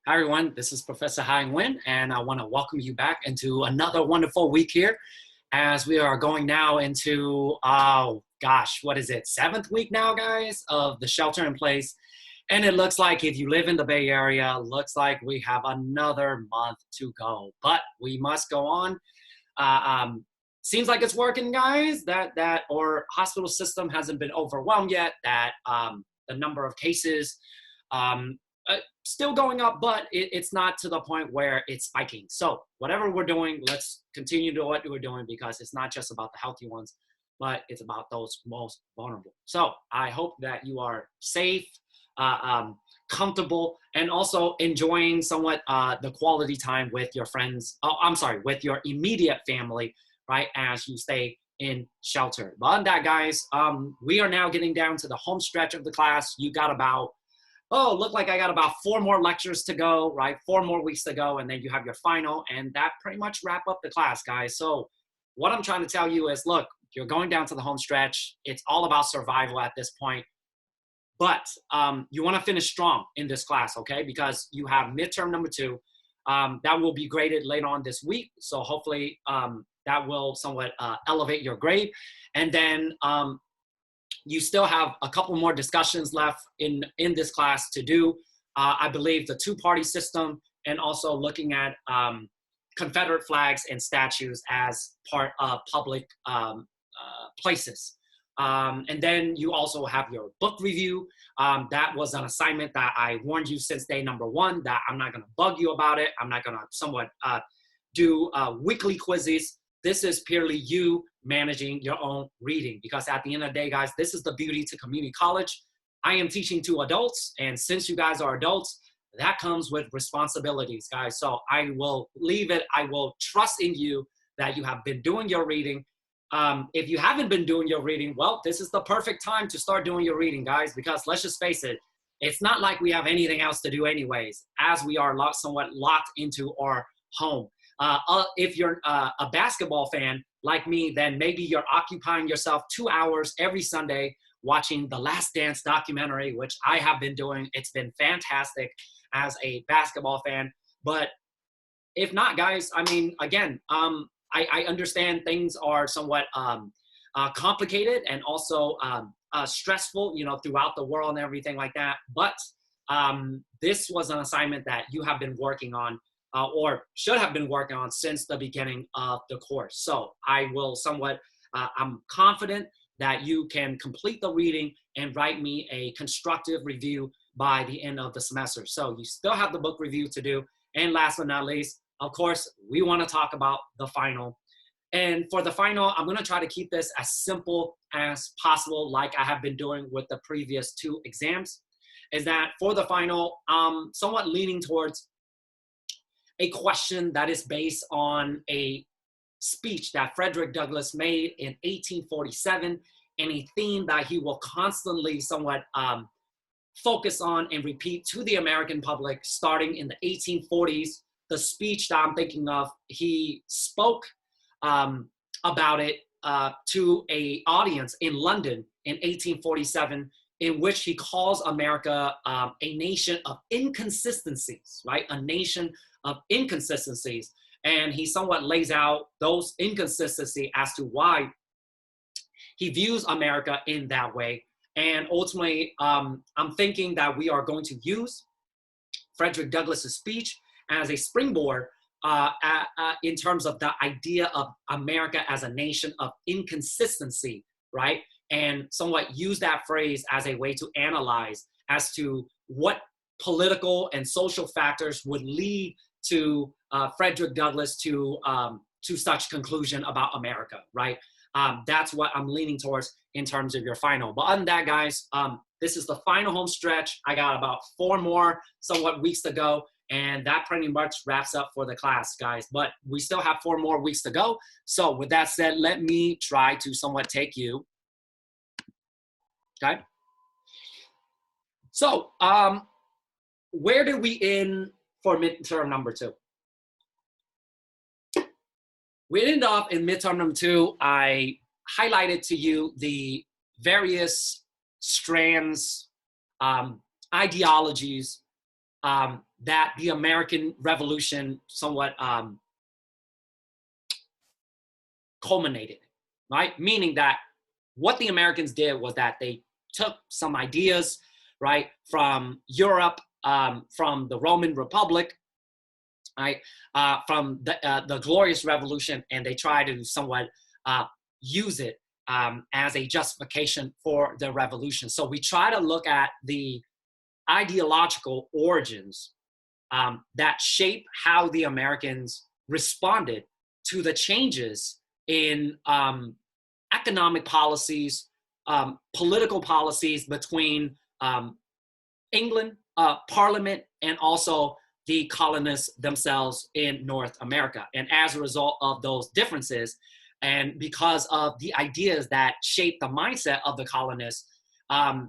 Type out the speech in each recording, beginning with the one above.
Hi everyone, this is Professor Hai Nguyen, and I want to welcome you back into another wonderful week here as we are going now into, what is it, 7th week now, guys, of the shelter in place. And it looks like if you live in the Bay Area, looks like we have another month to go, but we must go on. Seems like it's working, guys, that our hospital system hasn't been overwhelmed yet, that the number of cases, still going up, but it's not to the point where it's spiking. So whatever we're doing, let's continue to do what we're doing, because it's not just about the healthy ones, but it's about those most vulnerable. So I hope that you are safe, comfortable, and also enjoying somewhat the quality time with your friends. With your immediate family, right, as you stay in shelter. But on that, guys, we are now getting down to the home stretch of the class. You got about look like I got about 4 more lectures to go, right? 4 more weeks to go, and then you have your final, and that pretty much wrap up the class, guys. So what I'm trying to tell you is, look, you're going down to the home stretch. It's all about survival at this point. But you want to finish strong in this class, okay? Because you have midterm number 2. That will be graded later on this week. So hopefully that will somewhat elevate your grade. And then you still have a couple more discussions left in this class to do. I believe the 2-party system, and also looking at Confederate flags and statues as part of public places. And then you also have your book review. That was an assignment that I warned you since day number 1 that I'm not gonna bug you about it. I'm not gonna somewhat do weekly quizzes. This is purely you managing your own reading, because at the end of the day, guys, this is the beauty to community college. I am teaching to adults, and since you guys are adults, that comes with responsibilities, guys. So I will leave it. I will trust in you that you have been doing your reading. If you haven't been doing your reading, well, this is the perfect time to start doing your reading, guys, because let's just face it, it's not like we have anything else to do anyways, as we are somewhat locked into our home. If you're a basketball fan like me, then maybe you're occupying yourself 2 hours every Sunday watching the Last Dance documentary, which I have been doing. It's been fantastic as a basketball fan. But if not, guys, I mean, again, I understand things are somewhat complicated and also stressful, throughout the world and everything like that. But this was an assignment that you have been working on, or should have been working on since the beginning of the course. So I will somewhat, I'm confident that you can complete the reading and write me a constructive review by the end of the semester. So you still have the book review to do. And last but not least, of course, we want to talk about the final. And for the final, I'm going to try to keep this as simple as possible, like I have been doing with the previous 2 exams, is that for the final, somewhat leaning towards a question that is based on a speech that Frederick Douglass made in 1847, and a theme that he will constantly somewhat focus on and repeat to the American public starting in the 1840s. The speech that I'm thinking of, he spoke about it to an audience in London in 1847, in which he calls America a nation of inconsistencies, right? A nation of inconsistencies. And he somewhat lays out those inconsistencies as to why he views America in that way. And ultimately, I'm thinking that we are going to use Frederick Douglass's speech as a springboard in terms of the idea of America as a nation of inconsistency, right? And somewhat use that phrase as a way to analyze as to what political and social factors would lead to Frederick Douglass to such conclusion about America, right? That's what I'm leaning towards in terms of your final. But other than that, guys, this is the final home stretch. I got about 4 more somewhat weeks to go, and that pretty much wraps up for the class, guys. But we still have 4 more weeks to go. So with that said, let me try to somewhat take you, okay? So where did we end for midterm number 2? We ended up in midterm number 2. I highlighted to you the various strands, ideologies, that the American Revolution somewhat culminated, right? Meaning that what the Americans did was that they took some ideas, right, from Europe, from the Roman Republic, right, from the Glorious Revolution, and they tried to somewhat use it as a justification for the revolution. So we try to look at the ideological origins that shape how the Americans responded to the changes in economic policies, political policies between England, Parliament, and also the colonists themselves in North America. And as a result of those differences, and because of the ideas that shaped the mindset of the colonists, by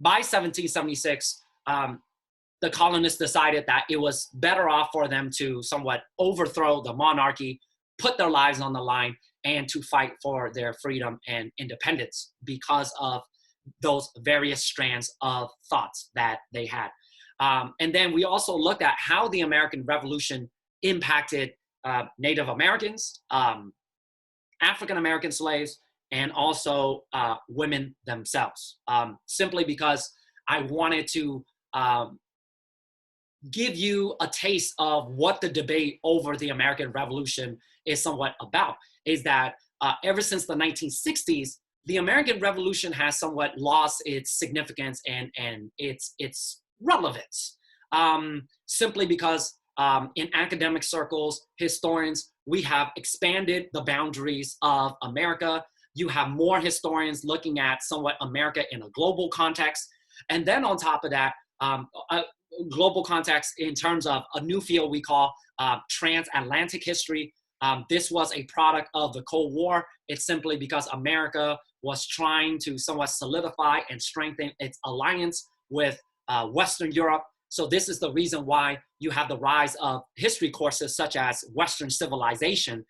1776, the colonists decided that it was better off for them to somewhat overthrow the monarchy, put their lives on the line, and to fight for their freedom and independence because of those various strands of thoughts that they had. And then we also looked at how the American Revolution impacted Native Americans, African-American slaves, and also women themselves, simply because I wanted to give you a taste of what the debate over the American Revolution is somewhat about, is that ever since the 1960s, the American Revolution has somewhat lost its significance and its relevance, simply because in academic circles, historians, we have expanded the boundaries of America. You have more historians looking at somewhat America in a global context. And then on top of that, a global context in terms of a new field we call transatlantic history. This was a product of the Cold War. It's simply because America was trying to somewhat solidify and strengthen its alliance with Western Europe. So this is the reason why you have the rise of history courses such as Western civilization,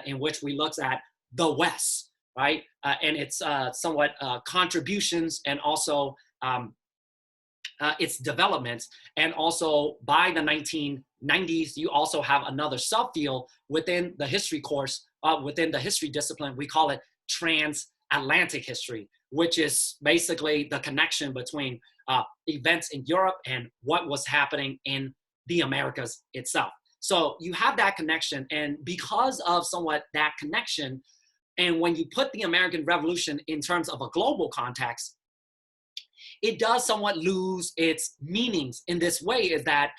in which we look at the West, right? And its somewhat contributions and also its developments. And also by the 1990s, you also have another subfield within the history course, within the history discipline. We call it transatlantic history, which is basically the connection between events in Europe and what was happening in the Americas itself. So you have that connection, and because of somewhat that connection, and when you put the American Revolution in terms of a global context, it does somewhat lose its meanings in this way, is that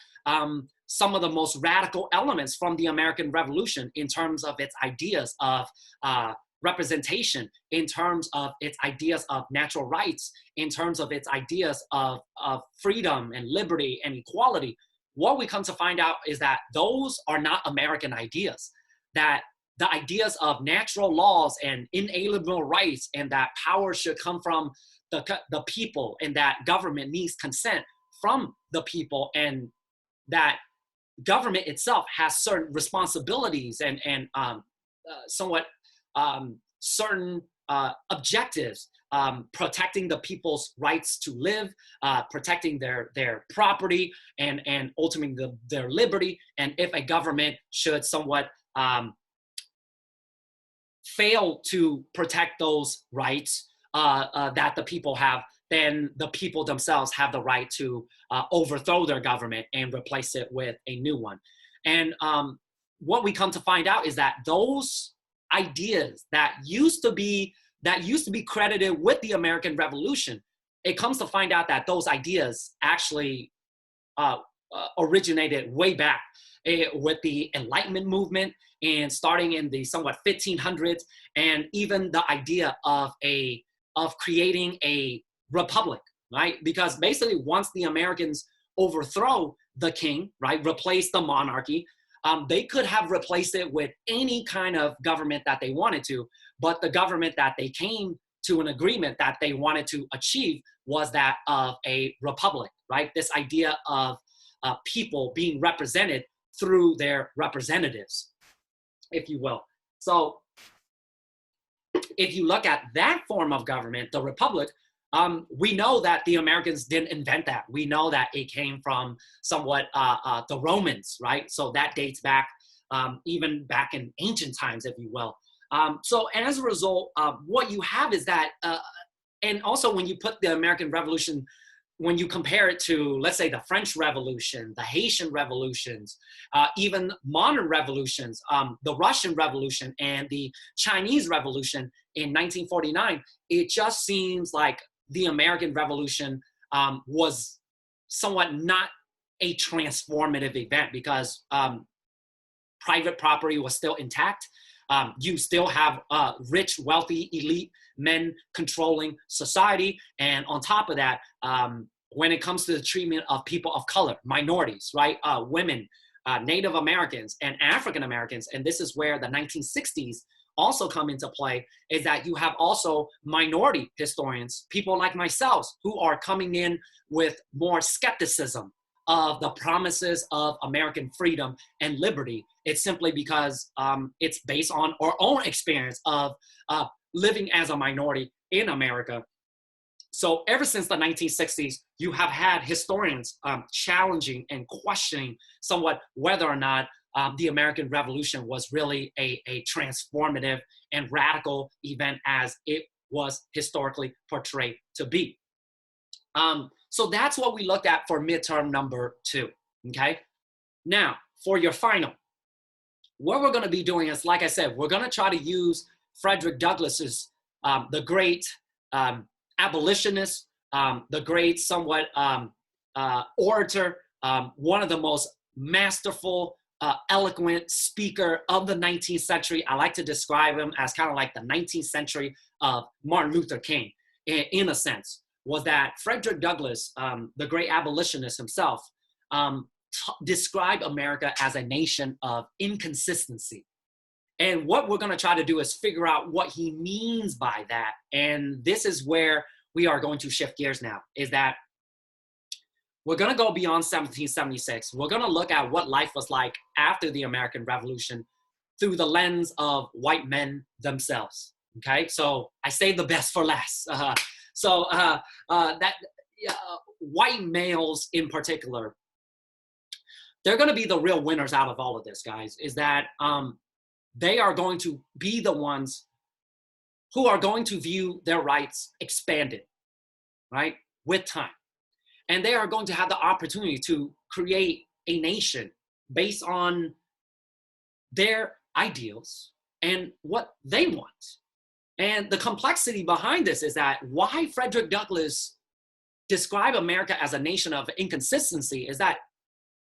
some of the most radical elements from the American Revolution in terms of its ideas of representation, in terms of its ideas of natural rights, in terms of its ideas of freedom and liberty and equality, what we come to find out is that those are not American ideas, that the ideas of natural laws and inalienable rights, and that power should come from the people, and that government needs consent from the people, and that government itself has certain responsibilities and somewhat certain objectives, protecting the people's rights to live, protecting their property, and ultimately their liberty. And if a government should somewhat fail to protect those rights that the people have, then the people themselves have the right to overthrow their government and replace it with a new one. And what we come to find out is that those ideas that used to be credited with the American Revolution, it comes to find out that those ideas actually originated way back with the Enlightenment movement, and starting in the somewhat 1500s, and even the idea of creating a republic, right? Because basically once the Americans overthrow the king, right, replace the monarchy, they could have replaced it with any kind of government that they wanted to, but the government that they came to an agreement that they wanted to achieve was that of a republic, right? This idea of people being represented through their representatives, if you will. So if you look at that form of government, the republic, we know that the Americans didn't invent that. We know that it came from somewhat the Romans, right? So that dates back even back in ancient times, if you will. So as a result, what you have is that, and also when you put the American Revolution, when you compare it to, let's say, the French Revolution, the Haitian revolutions, even modern revolutions, the Russian Revolution and the Chinese Revolution in 1949, it just seems like the American Revolution was somewhat not a transformative event because private property was still intact. You still have rich, wealthy, elite men controlling society. And on top of that, when it comes to the treatment of people of color, minorities, right? Women, Native Americans, and African Americans, and this is where the 1960s also come into play, is that you have also minority historians, people like myself, who are coming in with more skepticism of the promises of American freedom and liberty. It's simply because it's based on our own experience of living as a minority in America. So ever since the 1960s, you have had historians challenging and questioning somewhat whether or not the American Revolution was really a transformative and radical event as it was historically portrayed to be. So that's what we looked at for midterm number 2, okay? Now, for your final, what we're gonna be doing is, like I said, we're gonna try to use Frederick Douglass's, the great abolitionist, the great somewhat orator, one of the most masterful, eloquent speaker of the 19th century. I like to describe him as kind of like the 19th century of Martin Luther King, in a sense, was that Frederick Douglass, the great abolitionist himself, described America as a nation of inconsistency. And what we're going to try to do is figure out what he means by that. And this is where we are going to shift gears now, is that we're going to go beyond 1776. We're going to look at what life was like after the American Revolution through the lens of white men themselves. Okay, so I saved the best for last. White males in particular, they're going to be the real winners out of all of this, guys, is that they are going to be the ones who are going to view their rights expanded, right, with time. And they are going to have the opportunity to create a nation based on their ideals and what they want. And the complexity behind this is that why Frederick Douglass described America as a nation of inconsistency is that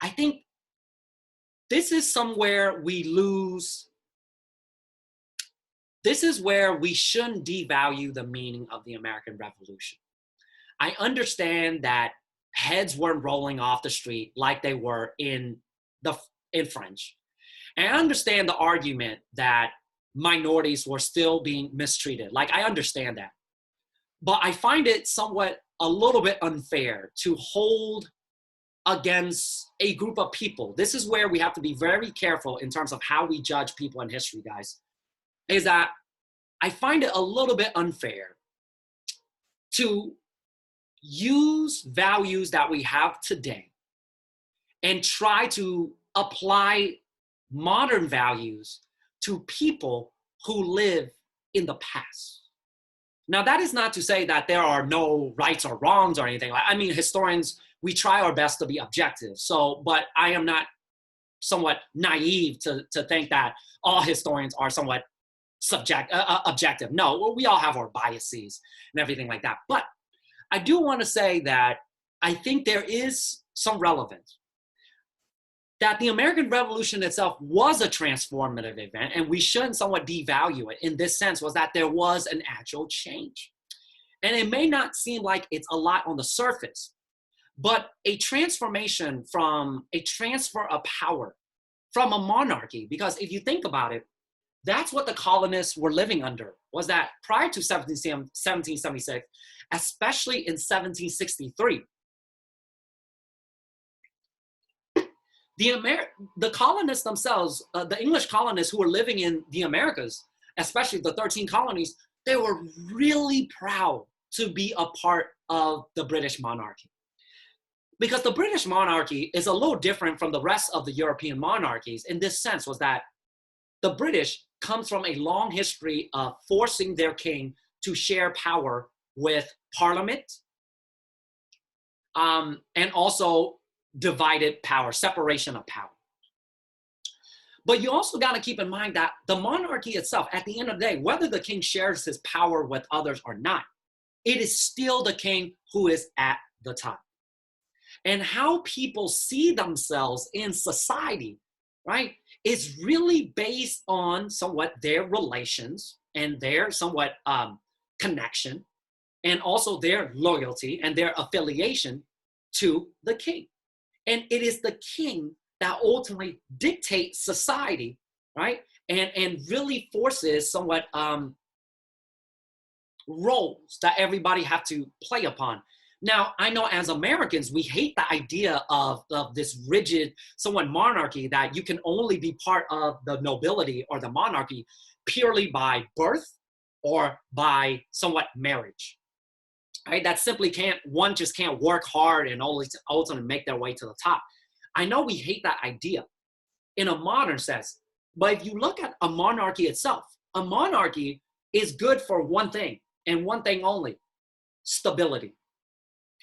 I think this is somewhere we lose. This is where we shouldn't devalue the meaning of the American Revolution. I understand that heads weren't rolling off the street like they were in French. And I understand the argument that minorities were still being mistreated. Like, I understand that. But I find it somewhat a little bit unfair to hold against a group of people. This is where we have to be very careful in terms of how we judge people in history, guys. Is that I find it a little bit unfair to use values that we have today and try to apply modern values to people who live in the past. Now, that is not to say that there are no rights or wrongs or anything. I mean, historians, we try our best to be objective. So, but I am not somewhat naive to think that all historians are somewhat objective. No, we all have our biases and everything like that. But I do want to say that I think there is some relevance. That the American Revolution itself was a transformative event, and we shouldn't somewhat devalue it in this sense, was that there was an actual change. And it may not seem like it's a lot on the surface, but a transformation from a transfer of power from a monarchy, because if you think about it, that's what the colonists were living under, was that prior to 1776, especially in 1763, the colonists themselves, the English colonists who were living in the Americas, especially the 13 colonies, they were really proud to be a part of the British monarchy. Because the British monarchy is a little different from the rest of the European monarchies in this sense, was that the British comes from a long history of forcing their king to share power with Parliament, and also divided power, separation of power. But you also got to keep in mind that the monarchy itself, at the end of the day, whether the king shares his power with others or not, it is still the king who is at the top. And how people see themselves in society, right, is really based on somewhat their relations and their somewhat connection, and also their loyalty and their affiliation to the king. And it is the king that ultimately dictates society, right? And really forces somewhat roles that everybody have to play upon. Now, I know as Americans, we hate the idea of this rigid, somewhat monarchy that you can only be part of the nobility or the monarchy purely by birth or by somewhat marriage, right? That simply one just can't work hard and ultimately make their way to the top. I know we hate that idea in a modern sense, but if you look at a monarchy itself, a monarchy is good for one thing and one thing only: stability,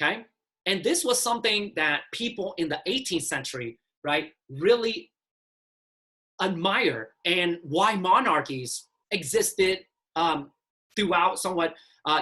okay? And this was something that people in the 18th century, right, really admire, and why monarchies existed throughout somewhat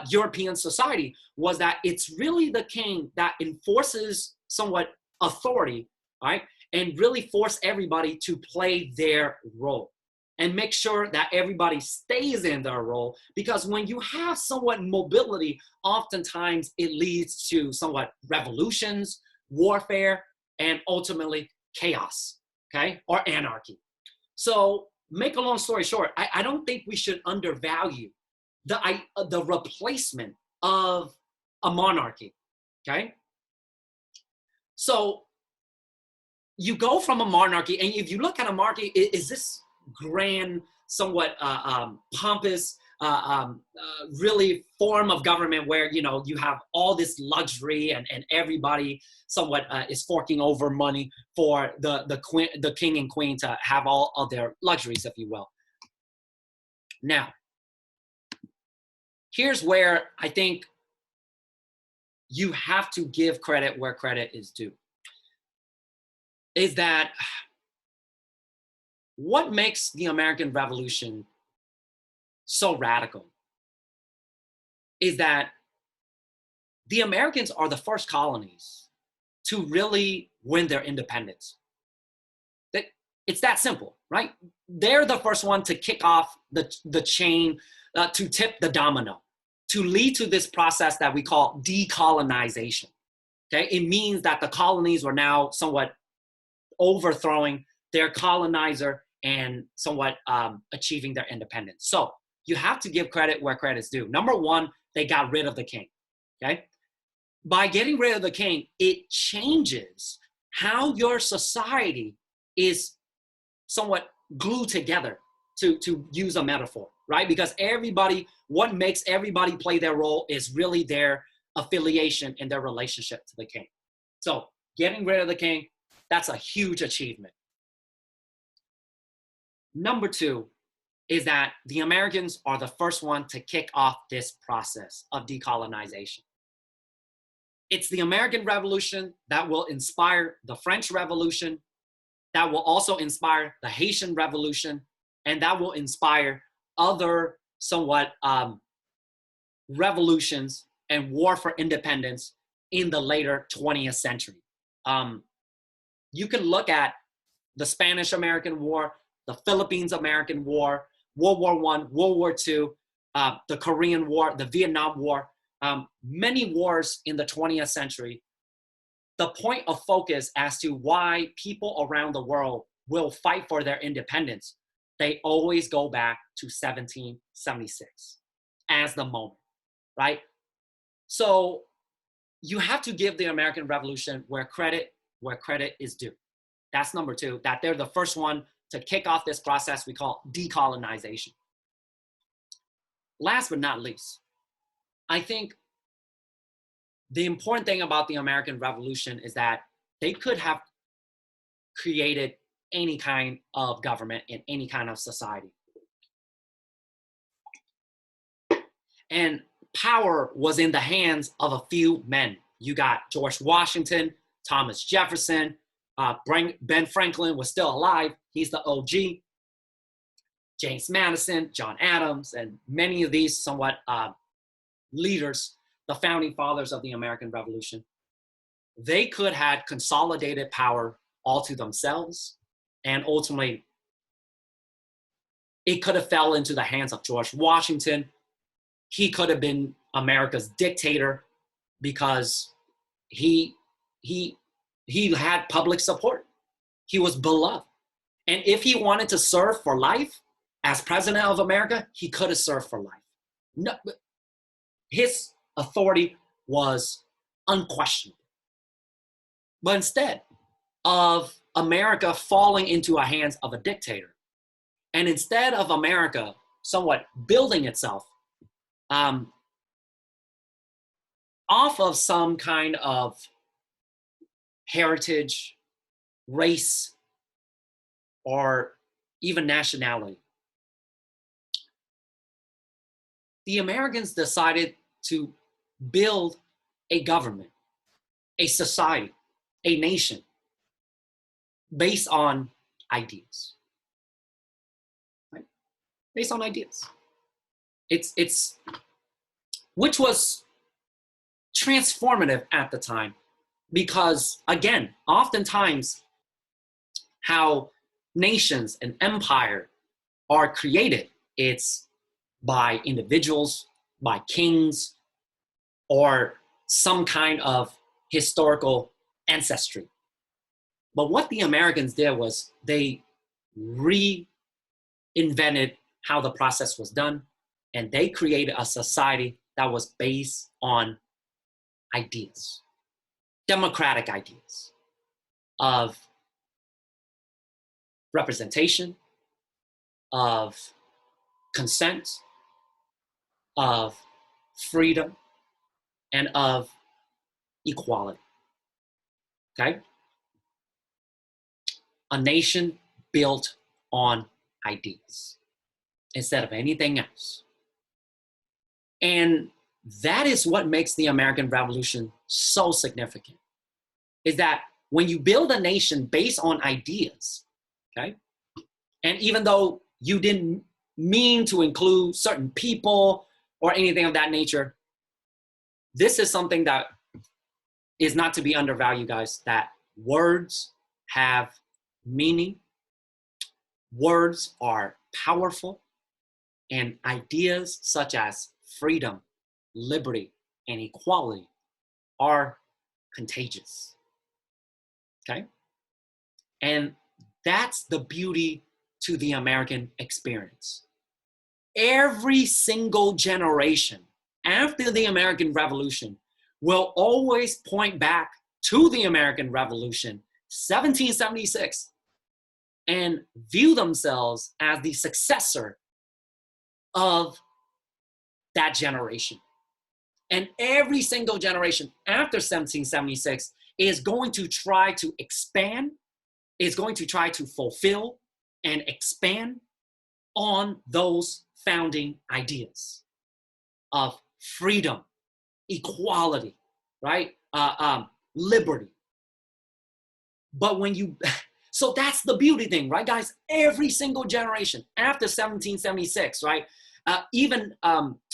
European society was that it's really the king that enforces somewhat authority, right? And really force everybody to play their role and make sure that everybody stays in their role. Because when you have somewhat mobility, oftentimes it leads to somewhat revolutions, warfare, and ultimately chaos, okay? Or anarchy. So make a long story short, I don't think we should undervalue the replacement of a monarchy, okay? So you go from a monarchy, and if you look at a monarchy, is this grand, somewhat pompous, really form of government where, you know, you have all this luxury and everybody somewhat is forking over money for the king and queen to have all of their luxuries, if you will. Now, here's where I think you have to give credit where credit is due. Is that what makes the American Revolution so radical is that the Americans are the first colonies to really win their independence. It's that simple, right? They're the first one to kick off the chain, to tip the domino, to lead to this process that we call decolonization. Okay, it means that the colonies were now somewhat overthrowing their colonizer and somewhat achieving their independence. So you have to give credit where credit's due. Number one, they got rid of the king, okay? By getting rid of the king, it changes how your society is somewhat glued together, to use a metaphor, right? Because what makes everybody play their role is really their affiliation and their relationship to the king. So getting rid of the king, that's a huge achievement. Number two is that the Americans are the first one to kick off this process of decolonization. It's the American Revolution that will inspire the French Revolution, that will also inspire the Haitian Revolution, and that will inspire other somewhat revolutions and war for independence in the later 20th century. You can look at the Spanish-American War, the Philippines-American War, World War I, World War II, the Korean War, the Vietnam War, many wars in the 20th century. The point of focus as to why people around the world will fight for their independence, they always go back to 1776 as the moment, right? So you have to give the American Revolution where credit is due. That's number two, that they're the first one to kick off this process we call decolonization. Last but not least, I think the important thing about the American Revolution is that they could have created any kind of government in any kind of society. And power was in the hands of a few men. You got George Washington, Thomas Jefferson, Ben Franklin was still alive. He's the OG. James Madison, John Adams, and many of these somewhat leaders, the founding fathers of the American Revolution, they could have consolidated power all to themselves, and ultimately it could have fell into the hands of George Washington. He could have been America's dictator because he had public support. He was beloved. And if he wanted to serve for life as president of America, he could have served for life. No, his authority was unquestionable. But instead of America falling into the hands of a dictator, and instead of America somewhat building itself off of some kind of heritage, race, or even nationality, the Americans decided to build a government, a society, a nation based on ideas, right? Based on ideas. It's which was transformative at the time because, again, oftentimes how nations and empire are created, it's by individuals, by kings, or some kind of historical ancestry. But what the Americans did was they reinvented how the process was done, and they created a society that was based on ideas, democratic ideas of representation, of consent, of freedom, and of equality. Okay? A nation built on ideas instead of anything else. And that is what makes the American Revolution so significant, is that when you build a nation based on ideas, okay, and even though you didn't mean to include certain people or anything of that nature, this is something that is not to be undervalued, guys, that words have meaning, words are powerful, and ideas such as freedom, liberty, and equality are contagious, okay? And that's the beauty to the American experience. Every single generation after the American Revolution will always point back to the American Revolution, 1776, and view themselves as the successor of that generation. And every single generation after 1776 is going to try to expand, is going to try to fulfill and expand on those founding ideas of freedom, equality, right? Liberty. But when you, so that's the beauty thing, right, guys? Every single generation after 1776, right? Even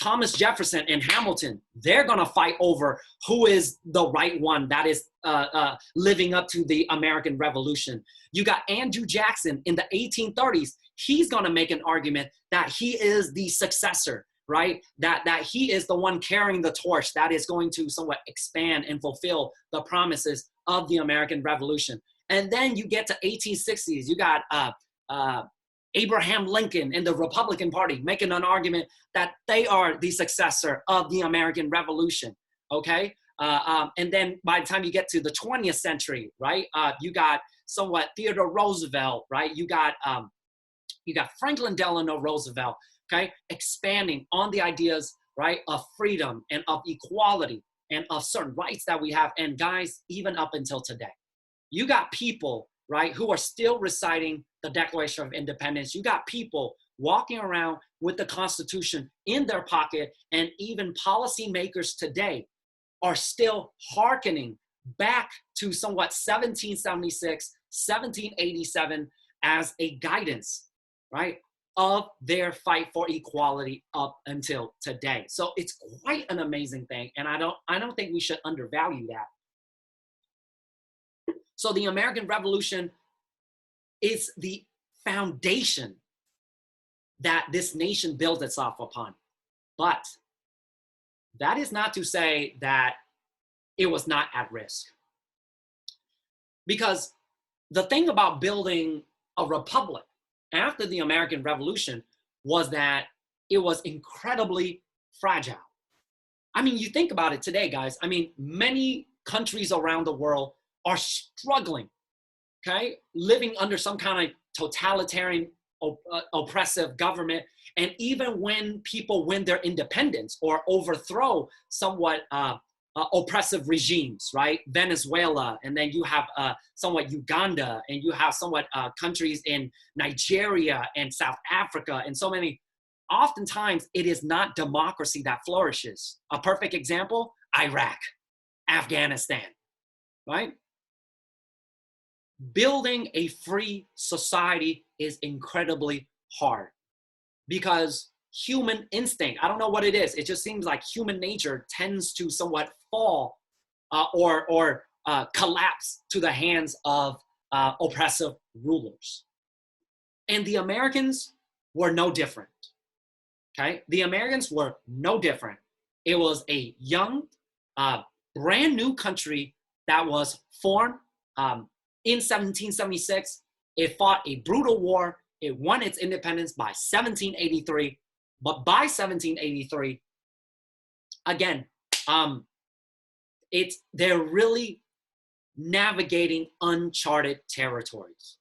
Thomas Jefferson and Hamilton, they're gonna fight over who is the right one that is living up to the American Revolution. You got Andrew Jackson in the 1830s. He's gonna make an argument that he is the successor, right? That he is the one carrying the torch that is going to somewhat expand and fulfill the promises of the American Revolution. And then you get to 1860s, you got Abraham Lincoln and the Republican Party making an argument that they are the successor of the American Revolution, okay? And then by the time you get to the 20th century, right, you got somewhat Theodore Roosevelt, right? You got Franklin Delano Roosevelt, okay, expanding on the ideas, right, of freedom and of equality. and of certain rights that we have. And guys, even up until today, you got people, right, who are still reciting the Declaration of Independence. You got people walking around with the Constitution in their pocket, and even policymakers today are still hearkening back to somewhat 1776, 1787 as a guidance, right, of their fight for equality up until today. So it's quite an amazing thing, and I don't think we should undervalue that. So the American Revolution is the foundation that this nation builds itself upon. But that is not to say that it was not at risk. Because the thing about building a republic after the American Revolution was that it was incredibly fragile. I mean, you think about it today, guys. I mean, many countries around the world are struggling, okay, living under some kind of totalitarian, oppressive government. And even when people win their independence or overthrow somewhat oppressive regimes, right? Venezuela, and then you have somewhat Uganda, and you have somewhat countries in Nigeria and South Africa, and so many. Oftentimes, it is not democracy that flourishes. A perfect example, Iraq, Afghanistan, right? Building a free society is incredibly hard because human instinct, I don't know what it is. It just seems like human nature tends to somewhat fall or collapse to the hands of oppressive rulers. And the Americans were no different, okay? The Americans were no different. It was a young, brand new country that was formed in 1776. It fought a brutal war. It won its independence by 1783. But by 1783, again, they're really navigating uncharted territories.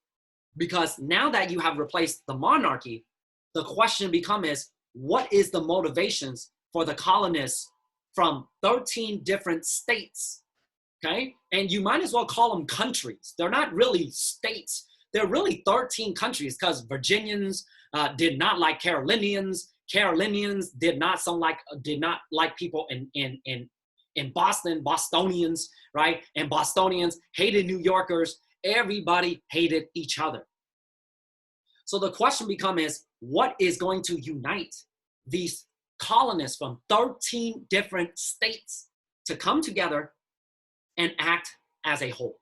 Because now that you have replaced the monarchy, the question becomes, what is the motivations for the colonists from 13 different states? Okay, and you might as well call them countries. They're not really states. They're really 13 countries, because Virginians did not like Carolinians. Carolinians did not like people in Boston, Bostonians, right? And Bostonians hated New Yorkers. Everybody hated each other. So the question becomes, what is going to unite these colonists from 13 different states to come together and act as a whole?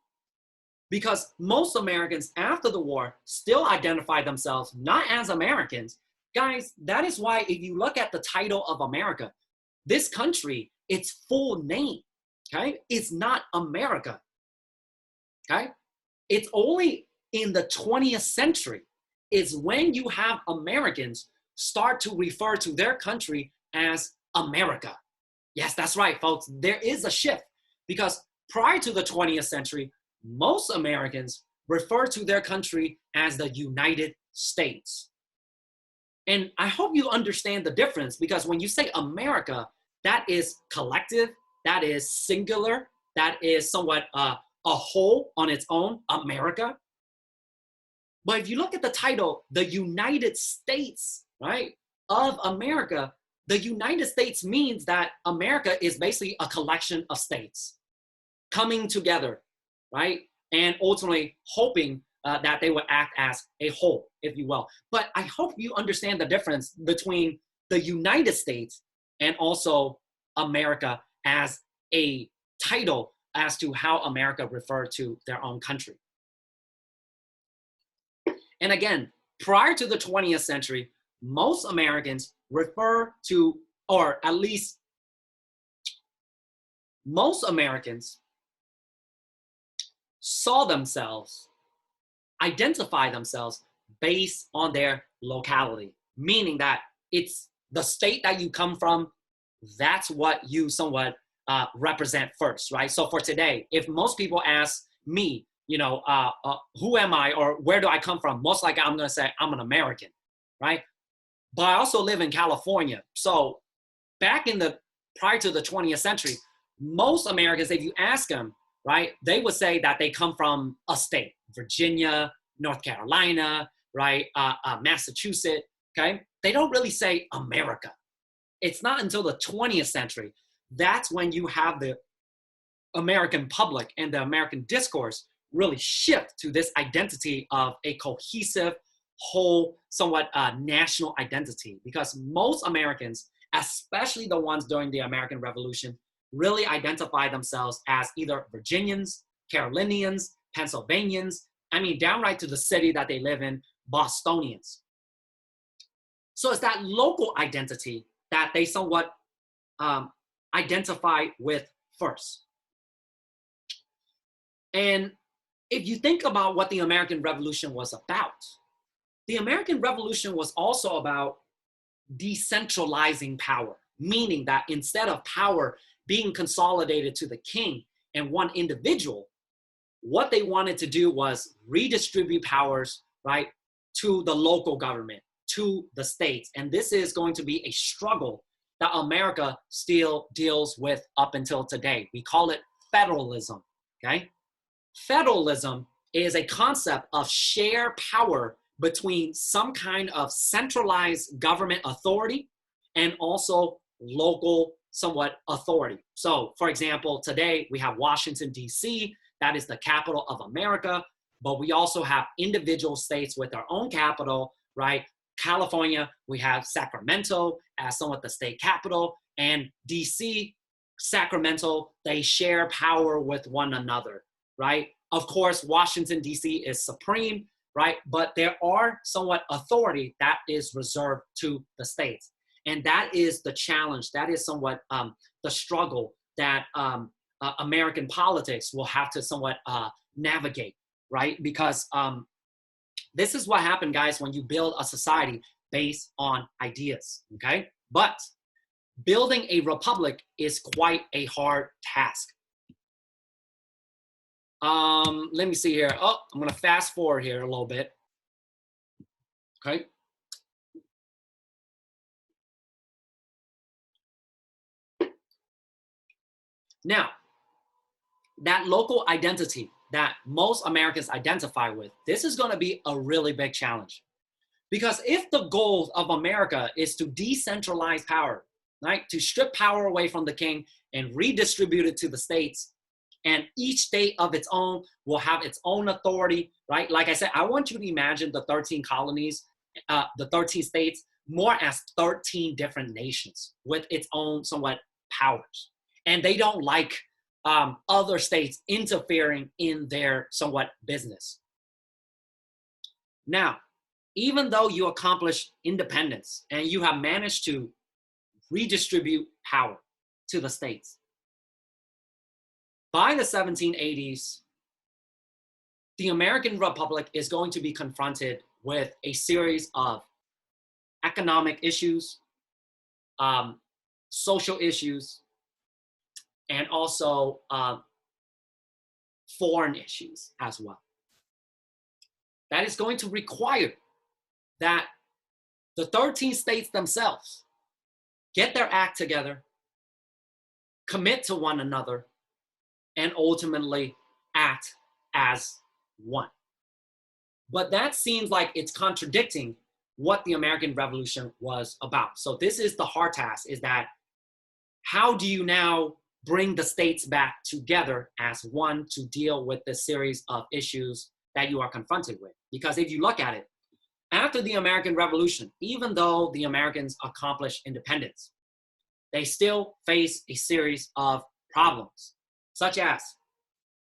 Because most Americans after the war still identify themselves not as Americans. Guys, that is why if you look at the title of America, this country, its full name, okay, it's not America, okay? It's only in the 20th century is when you have Americans start to refer to their country as America. Yes, that's right, folks. There is a shift, because prior to the 20th century, most Americans refer to their country as the United States. And I hope you understand the difference, because when you say America, that is collective, that is singular, that is somewhat a whole on its own, America. But if you look at the title, the United States, right, of America, the United States means that America is basically a collection of states coming together, right? And ultimately hoping that they would act as a whole, if you will. But I hope you understand the difference between the United States and also America as a title as to how America referred to their own country. And again, prior to the 20th century, most Americans refer to, or at least most Americans saw themselves, identify themselves based on their locality, meaning that it's the state that you come from, that's what you somewhat represent first, right? So for today, if most people ask me, you know, who am I or where do I come from? Most likely I'm gonna say I'm an American, right? But I also live in California. So back in prior to the 20th century, most Americans, if you ask them, right, they would say that they come from a state, Virginia, North Carolina, right, Massachusetts, okay? They don't really say America. It's not until the 20th century, that's when you have the American public and the American discourse really shift to this identity of a cohesive, whole, somewhat national identity. Because most Americans, especially the ones during the American Revolution, really identify themselves as either Virginians, Carolinians, Pennsylvanians, I mean, downright to the city that they live in, Bostonians. So it's that local identity that they somewhat identify with first. And if you think about what the American Revolution was about, the American Revolution was also about decentralizing power, meaning that instead of power being consolidated to the king and one individual, what they wanted to do was redistribute powers, right, to the local government, to the states. And this is going to be a struggle that America still deals with up until today. We call it federalism, okay? Federalism is a concept of shared power between some kind of centralized government authority and also local somewhat authority. So for example, today we have Washington, D.C., that is the capital of America, but we also have individual states with their own capital, right? California, we have Sacramento as somewhat the state capital, and D.C., Sacramento, they share power with one another, right? Of course, Washington, D.C. is supreme, right? But there are somewhat authority that is reserved to the states. And that is the challenge. That is somewhat the struggle that American politics will have to somewhat navigate, right? Because this is what happened, guys, when you build a society based on ideas, okay? But building a republic is quite a hard task. Let me see here. Oh, I'm going to fast forward here a little bit. Okay. Now, that local identity that most Americans identify with, this is going to be a really big challenge. Because if the goal of America is to decentralize power, right, to strip power away from the king and redistribute it to the states, and each state of its own will have its own authority, right? Like I said, I want you to imagine the 13 colonies, the 13 states, more as 13 different nations with its own somewhat powers. And they don't like other states interfering in their somewhat business. Now, even though you accomplish independence and you have managed to redistribute power to the states, by the 1780s, the American Republic is going to be confronted with a series of economic issues, social issues, and also foreign issues as well. That is going to require that the 13 states themselves get their act together, commit to one another, and ultimately act as one. But that seems like it's contradicting what the American Revolution was about. So this is the hard task, is that how do you now bring the states back together as one to deal with the series of issues that you are confronted with? Because if you look at it, after the American Revolution, even though the Americans accomplished independence, they still face a series of problems, such as,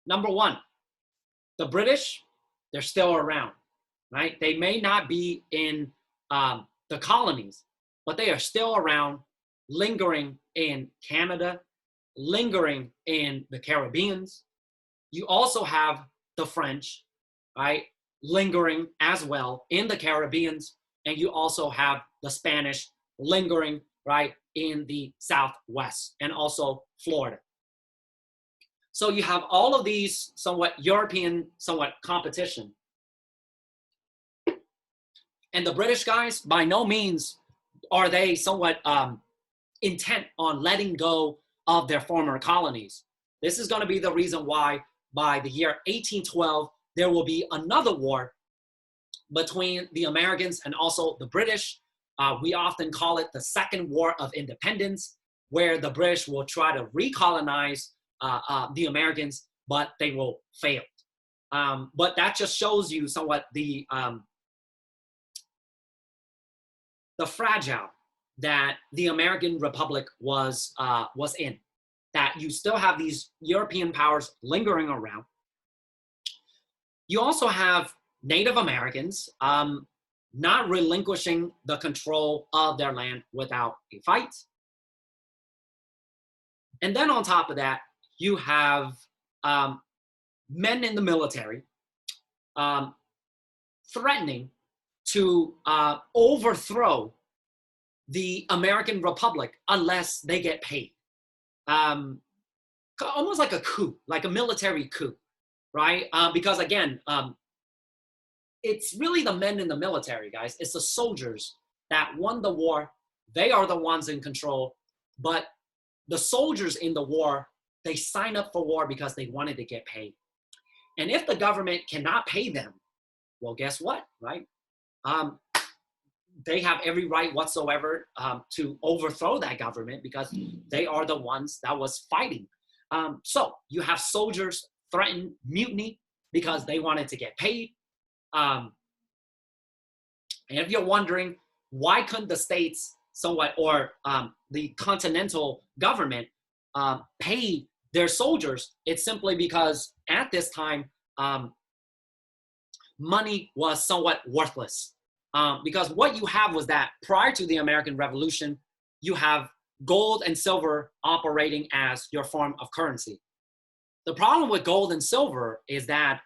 number one, the British, they're still around, right? They may not be in the colonies, but they are still around, lingering in Canada, lingering in the Caribbean. You also have the French, right, lingering as well in the Caribbean, and you also have the Spanish lingering, right, in the Southwest and also Florida. So you have all of these somewhat European, somewhat competition. And the British guys, by no means are they somewhat intent on letting go of their former colonies. This is going to be the reason why by the year 1812, there will be another war between the Americans and also the British. We often call it the Second War of Independence, where the British will try to recolonize the Americans, but they will fail. But that just shows you somewhat the fragile that the American Republic was in. That you still have these European powers lingering around. You also have Native Americans not relinquishing the control of their land without a fight. And then on top of that, you have men in the military threatening to overthrow the American Republic unless they get paid. Almost like a coup, like a military coup, right? Because again, it's really the men in the military, guys. It's the soldiers that won the war. They are the ones in control. But the soldiers in the war, they sign up for war because they wanted to get paid. And if the government cannot pay them, well, guess what, right? They have every right whatsoever to overthrow that government because they are the ones that was fighting. So you have soldiers threaten mutiny because they wanted to get paid. And if you're wondering, why couldn't the states somewhat, or the continental government pay their soldiers? It's simply because at this time, money was somewhat worthless. Because what you have was that prior to the American Revolution, you have gold and silver operating as your form of currency. The problem with gold and silver is that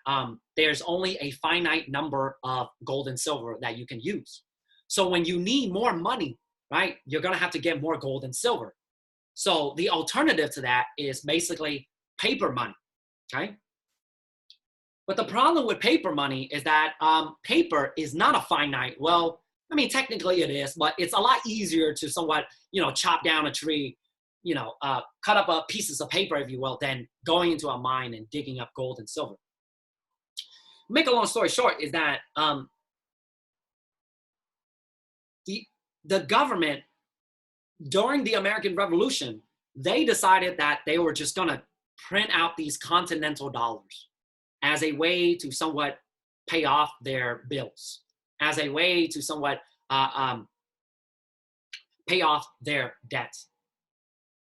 there's only a finite number of gold and silver that you can use. So when you need more money, right, you're going to have to get more gold and silver. So the alternative to that is basically paper money, okay? But the problem with paper money is that paper is not a finite. Well, I mean, technically it is, but it's a lot easier to somewhat, chop down a tree, cut up pieces of paper, if you will, than going into a mine and digging up gold and silver. Make a long story short is that the government, during the American Revolution, they decided that they were just going to print out these continental dollars as a way to somewhat pay off their bills, as a way to somewhat pay off their debts.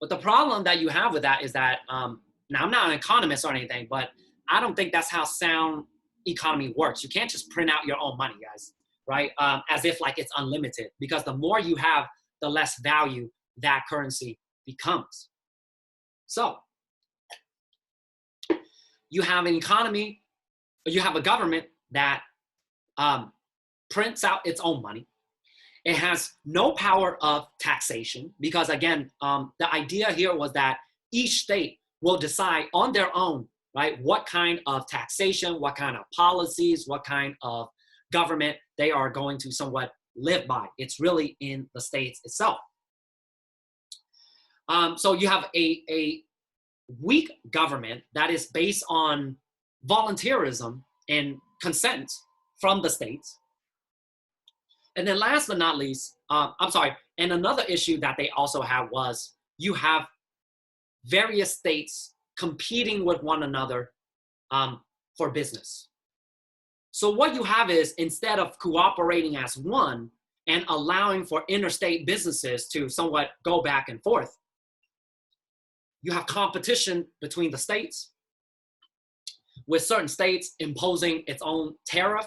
But the problem that you have with that is that, now I'm not an economist or anything, but I don't think that's how sound economy works. You can't just print out your own money, guys, right? As if like it's unlimited, because the more you have, the less value that currency becomes. So you have an economy, you have a government that prints out its own money. It has no power of taxation because, again, the idea here was that each state will decide on their own, right, what kind of taxation, what kind of policies, what kind of government they are going to somewhat live by. It's really in the states itself. So you have a weak government that is based on volunteerism and consent from the states. And then last but not least, and another issue that they also had was you have various states competing with one another for business. So what you have is, instead of cooperating as one and allowing for interstate businesses to somewhat go back and forth, you have competition between the states, with certain states imposing its own tariff,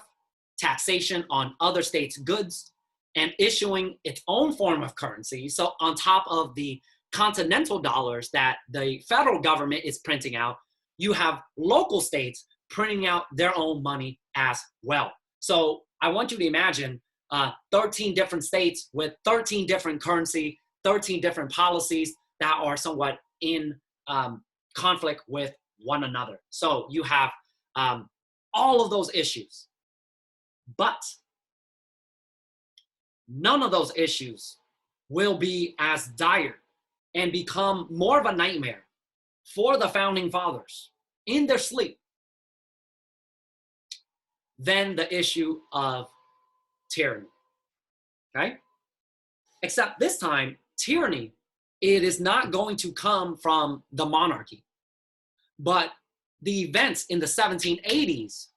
taxation on other states' goods, and issuing its own form of currency. So on top of the continental dollars that the federal government is printing out, you have local states printing out their own money as well. So I want you to imagine 13 different states with 13 different currency, 13 different policies that are somewhat in conflict with one another. So you have all of those issues. But none of those issues will be as dire and become more of a nightmare for the founding fathers in their sleep than the issue of tyranny. Okay? Except this time, tyranny, it is not going to come from the monarchy, but the events in the 1780s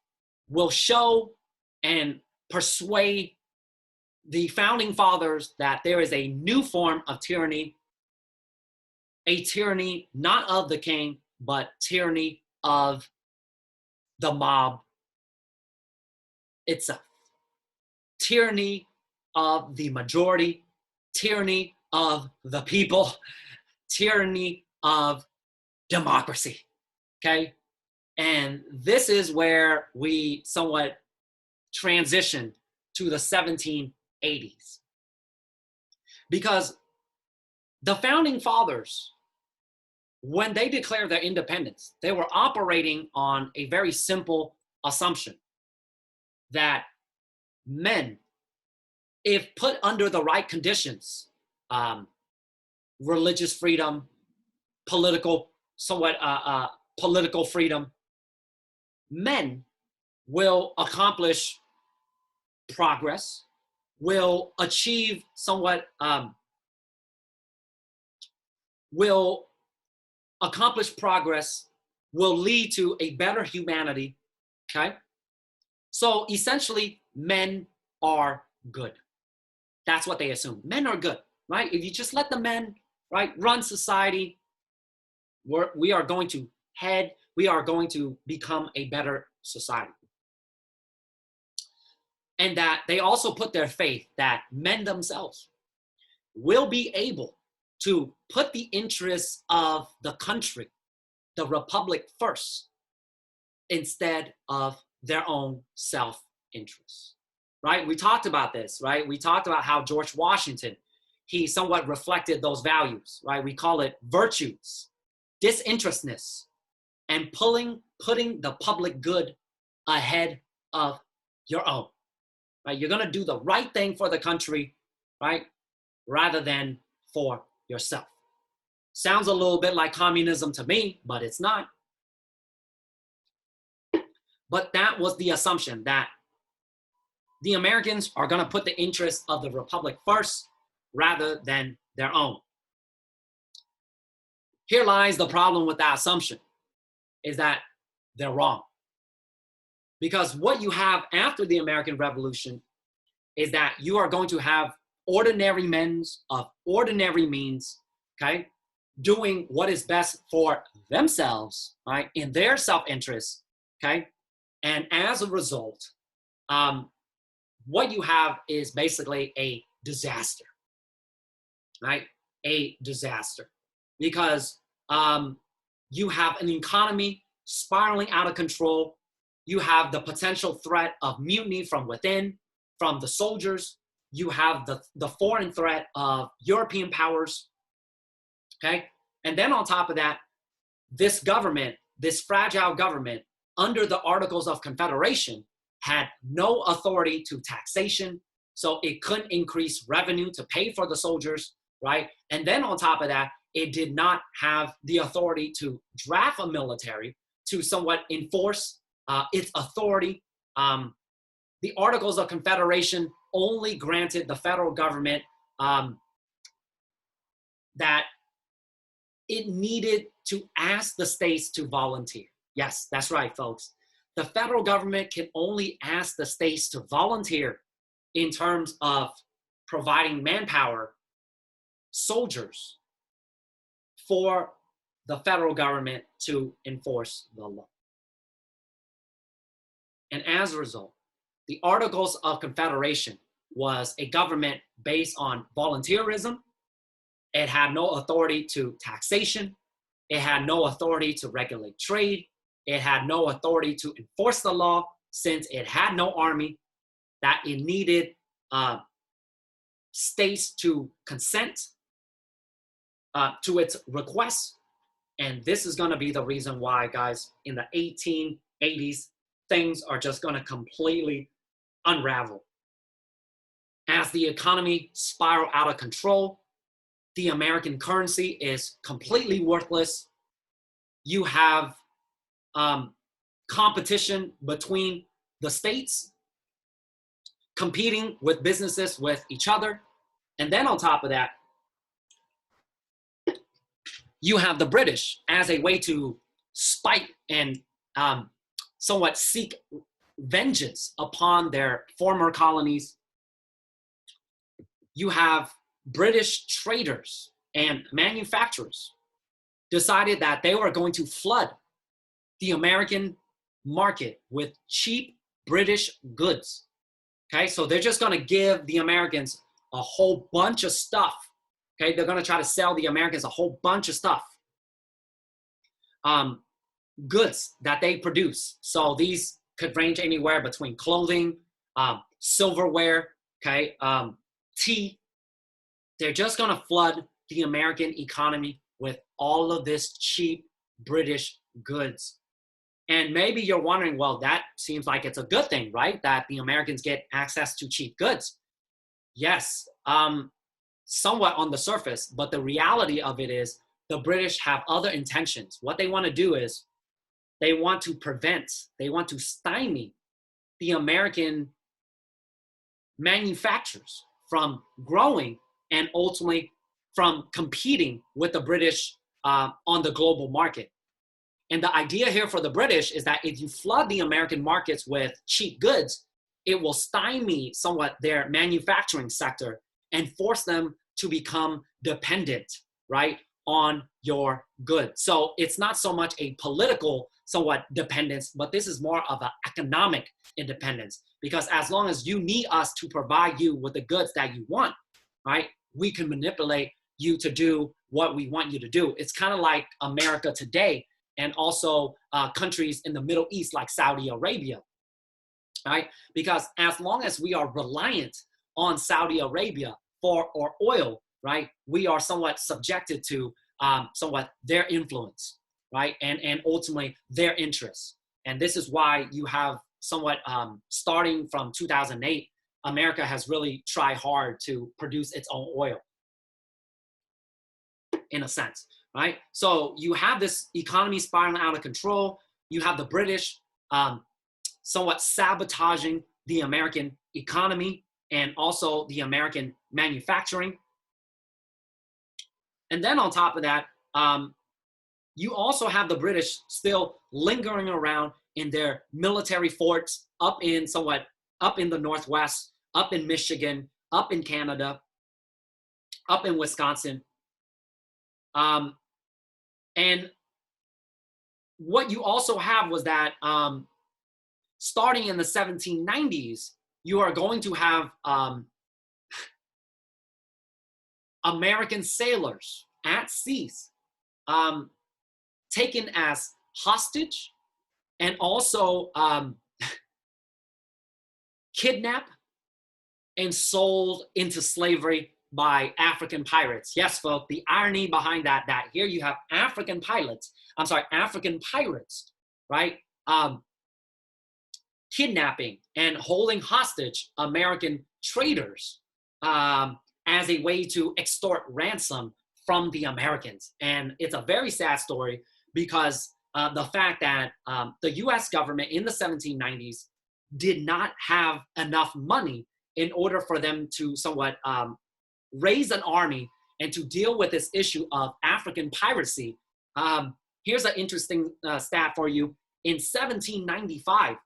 will show and persuade the founding fathers that there is a new form of tyranny, a tyranny not of the king, but tyranny of the mob itself. Tyranny of the majority, tyranny of the people, tyranny of democracy, okay? And this is where we somewhat transition to the 1780s. Because the founding fathers, when they declared their independence, they were operating on a very simple assumption that men, if put under the right conditions, religious freedom, political freedom, men will accomplish progress, will achieve will accomplish progress, will lead to a better humanity, okay? So essentially, men are good. That's what they assume. Men are good, right? If you just let the men, right, run society, we are going to become a better society. And that they also put their faith that men themselves will be able to put the interests of the country, the republic first, instead of their own self-interest, right? We talked about this, right? We talked about how George Washington, he somewhat reflected those values, right? We call it virtues, disinterestedness, and putting the public good ahead of your own, right? You're gonna do the right thing for the country, right? Rather than for yourself. Sounds a little bit like communism to me, but it's not. But that was the assumption, that the Americans are gonna put the interests of the republic first rather than their own. Here lies the problem with that assumption, is that they're wrong. Because what you have after the American Revolution is that you are going to have ordinary men of ordinary means, okay, doing what is best for themselves, right, in their self-interest, okay? And as a result, what you have is basically a disaster, right? A disaster. Because you have an economy spiraling out of control. You have the potential threat of mutiny from within, from the soldiers. You have the foreign threat of European powers, okay? And then on top of that, this government, this fragile government, under the Articles of Confederation, had no authority to taxation, so it couldn't increase revenue to pay for the soldiers, right? And then on top of that, it did not have the authority to draft a military to somewhat enforce its authority. The Articles of Confederation only granted the federal government that it needed to ask the states to volunteer. Yes, that's right, folks. The federal government can only ask the states to volunteer in terms of providing manpower, soldiers, for the federal government to enforce the law. And as a result, the Articles of Confederation was a government based on volunteerism. It had no authority to taxation. It had no authority to regulate trade. It had no authority to enforce the law, since it had no army, that it needed states to consent to its requests. And this is going to be the reason why, guys, in the 1880s, things are just going to completely unravel. As the economy spiraled out of control, the American currency is completely worthless. You have competition between the states competing with businesses with each other. And then on top of that, you have the British as a way to spite and somewhat seek vengeance upon their former colonies. You have British traders and manufacturers decided that they were going to flood the American market with cheap British goods. Okay, so they're just going to give the Americans a whole bunch of stuff. Okay, they're going to try to sell the Americans a whole bunch of stuff, goods that they produce. So these could range anywhere between clothing, silverware, okay, tea. They're just going to flood the American economy with all of this cheap British goods. And maybe you're wondering, well, that seems like it's a good thing, right? That the Americans get access to cheap goods. Yes, somewhat on the surface, but the reality of it is the British have other intentions. What they want to do is they want to stymie the American manufacturers from growing and ultimately from competing with the British on the global market. And the idea here for the British is that if you flood the American markets with cheap goods, it will stymie somewhat their manufacturing sector and force them to become dependent, right, on your goods. So it's not so much a political somewhat dependence, but this is more of an economic independence, because as long as you need us to provide you with the goods that you want, right, we can manipulate you to do what we want you to do. It's kind of like America today and also countries in the Middle East like Saudi Arabia, right? Because as long as we are reliant on Saudi Arabia for our oil, right, we are somewhat subjected to somewhat their influence, right, and ultimately their interests. And this is why you have somewhat starting from 2008, America has really tried hard to produce its own oil, in a sense, right? So you have this economy spiraling out of control. You have the British somewhat sabotaging the American economy and also the American manufacturing. And then on top of that, you also have the British still lingering around in their military forts up in the Northwest, up in Michigan, up in Canada, up in Wisconsin. And what you also have was that starting in the 1790s, you are going to have American sailors at seas taken as hostage and also kidnapped and sold into slavery by African pirates. Yes, folks, the irony behind that here you have African pirates, right? Kidnapping and holding hostage American traders as a way to extort ransom from the Americans. And it's a very sad story because the fact that the US government in the 1790s did not have enough money in order for them to somewhat raise an army and to deal with this issue of African piracy. Here's an interesting stat for you. In 1795,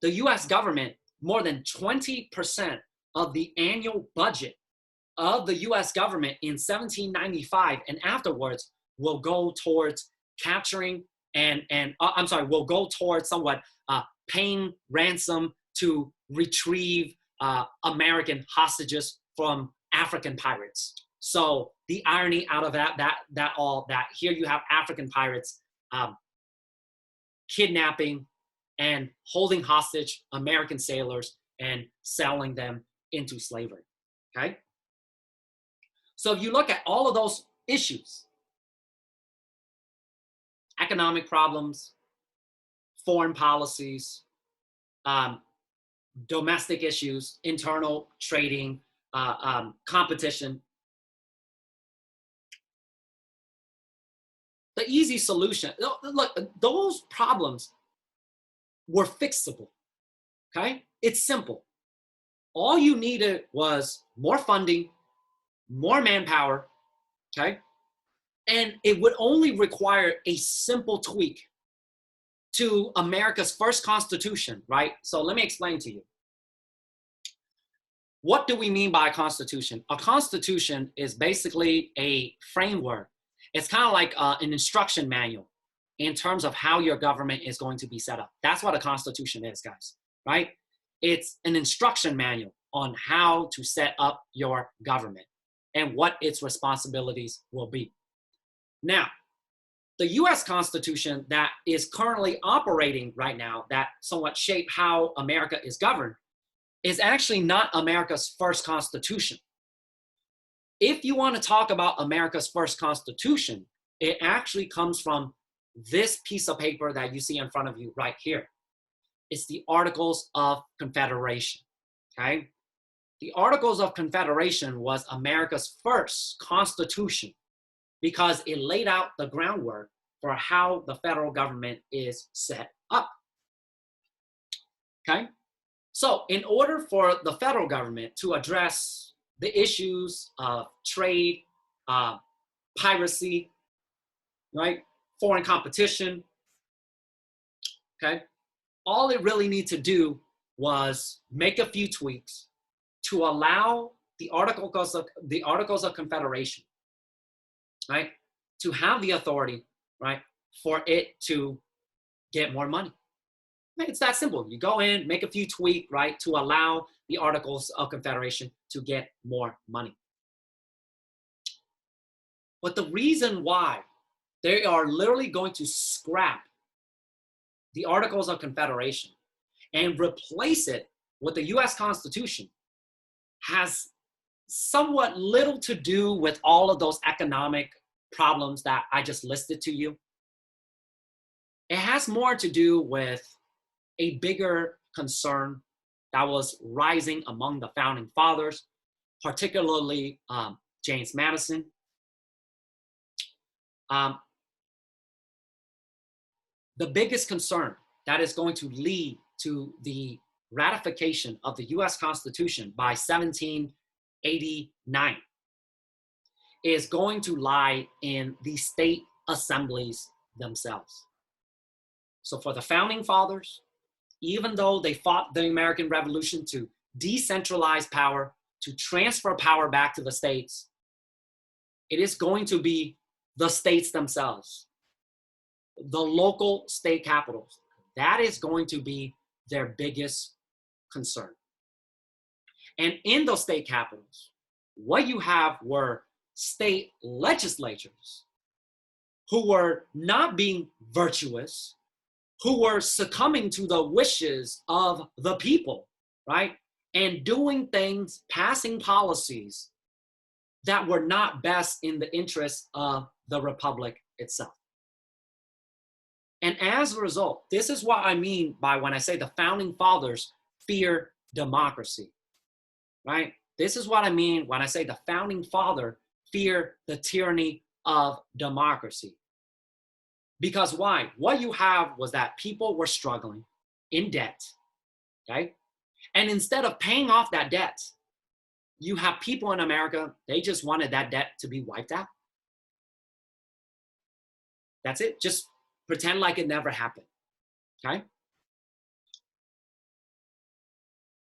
the US government, more than 20% of the annual budget of the US government in 1795 and afterwards will go towards capturing will go towards somewhat paying ransom to retrieve American hostages from African pirates. So the irony out of that here you have African pirates kidnapping and holding hostage American sailors and selling them into slavery, okay? So if you look at all of those issues, economic problems, foreign policies, domestic issues, internal trading, competition, the easy solution, look, those problems were fixable, okay? It's simple. All you needed was more funding, more manpower, okay? And it would only require a simple tweak to America's first constitution, right? So let me explain to you. What do we mean by a constitution? A constitution is basically a framework. It's kind of like an instruction manual in terms of how your government is going to be set up. That's what a constitution is, guys, right? It's an instruction manual on how to set up your government and what its responsibilities will be. Now, the US Constitution that is currently operating right now, that somewhat shape how America is governed, is actually not America's first constitution. If you want to talk about America's first constitution, it actually comes from this piece of paper that you see in front of you right here. It's the Articles of Confederation, okay? The Articles of Confederation was America's first constitution because it laid out the groundwork for how the federal government is set up, okay? So in order for the federal government to address the issues of trade, piracy, right, foreign competition, okay, all it really needed to do was make a few tweaks to allow the Articles of Confederation, right, to have the authority, right, for it to get more money. It's that simple. You go in, make a few tweaks, right, to allow the Articles of Confederation to get more money. But the reason why they are literally going to scrap the Articles of Confederation and replace it with the US Constitution has somewhat little to do with all of those economic problems that I just listed to you. It has more to do with a bigger concern that was rising among the founding fathers, particularly James Madison. The biggest concern that is going to lead to the ratification of the US Constitution by 1789 is going to lie in the state assemblies themselves. So for the founding fathers, even though they fought the American Revolution to decentralize power, to transfer power back to the states, it is going to be the states themselves, the local state capitals. That is going to be their biggest concern. And in those state capitals, what you have were state legislatures who were not being virtuous, who were succumbing to the wishes of the people, right? And doing things, passing policies that were not best in the interest of the republic itself. And as a result, this is what I mean by when I say the founding fathers fear democracy, right? This is what I mean when I say the founding father fear the tyranny of democracy. Because why? What you have was that people were struggling in debt, okay? And instead of paying off that debt, you have people in America, they just wanted that debt to be wiped out. That's it. Just pretend like it never happened, okay?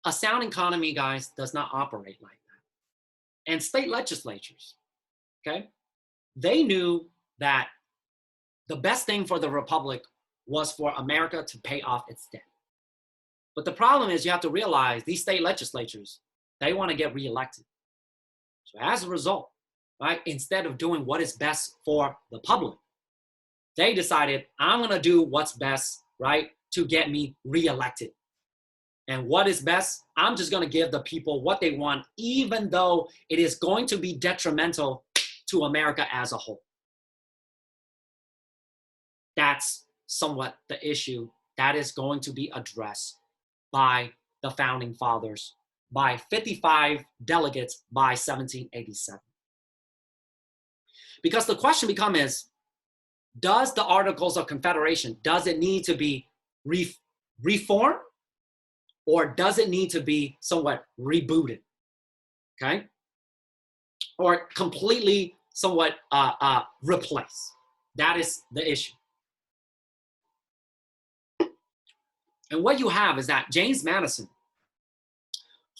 A sound economy, guys, does not operate like that. And state legislatures, okay? They knew that the best thing for the republic was for America to pay off its debt. But the problem is you have to realize these state legislatures, they want to get reelected. So as a result, right, instead of doing what is best for the public, they decided, I'm going to do what's best, right, to get me reelected. And what is best? I'm just going to give the people what they want, even though it is going to be detrimental to America as a whole. That's somewhat the issue that is going to be addressed by the founding fathers, by 55 delegates by 1787. Because the question becomes is, does the Articles of Confederation, does it need to be reformed, or does it need to be somewhat rebooted? Okay? Or completely somewhat replaced. That is the issue. And what you have is that James Madison,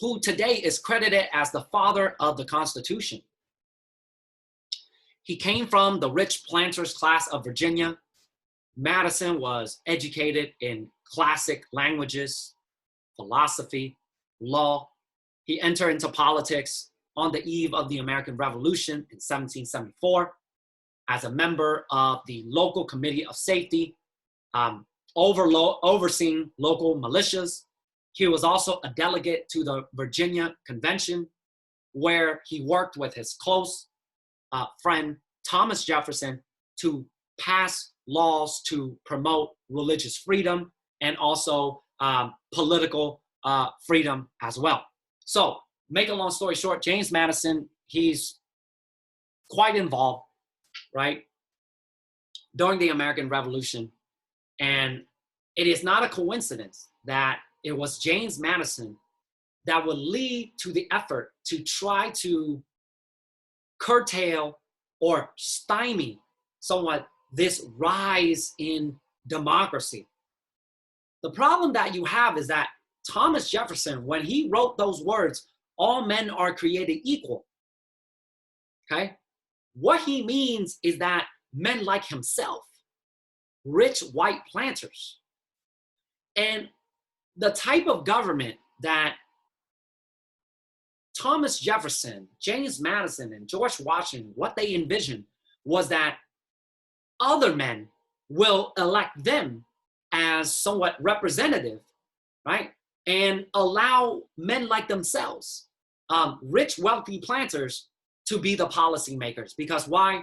who today is credited as the father of the Constitution, he came from the rich planters class of Virginia. Madison was educated in classic languages, philosophy, law. He entered into politics on the eve of the American Revolution in 1774 as a member of the local committee of safety, overseeing local militias. He was also a delegate to the Virginia Convention, where he worked with his close friend Thomas Jefferson to pass laws to promote religious freedom and also political freedom as well. So, make a long story short, James Madison, he's quite involved, right, during the American Revolution. And it is not a coincidence that it was James Madison that would lead to the effort to try to curtail or stymie somewhat this rise in democracy. The problem that you have is that Thomas Jefferson, when he wrote those words, all men are created equal, okay? What he means is that men like himself, rich white planters, and the type of government that Thomas Jefferson, James Madison, and George Washington, what they envisioned was that other men will elect them as somewhat representative, right? And allow men like themselves, rich, wealthy planters, to be the policymakers. Because why?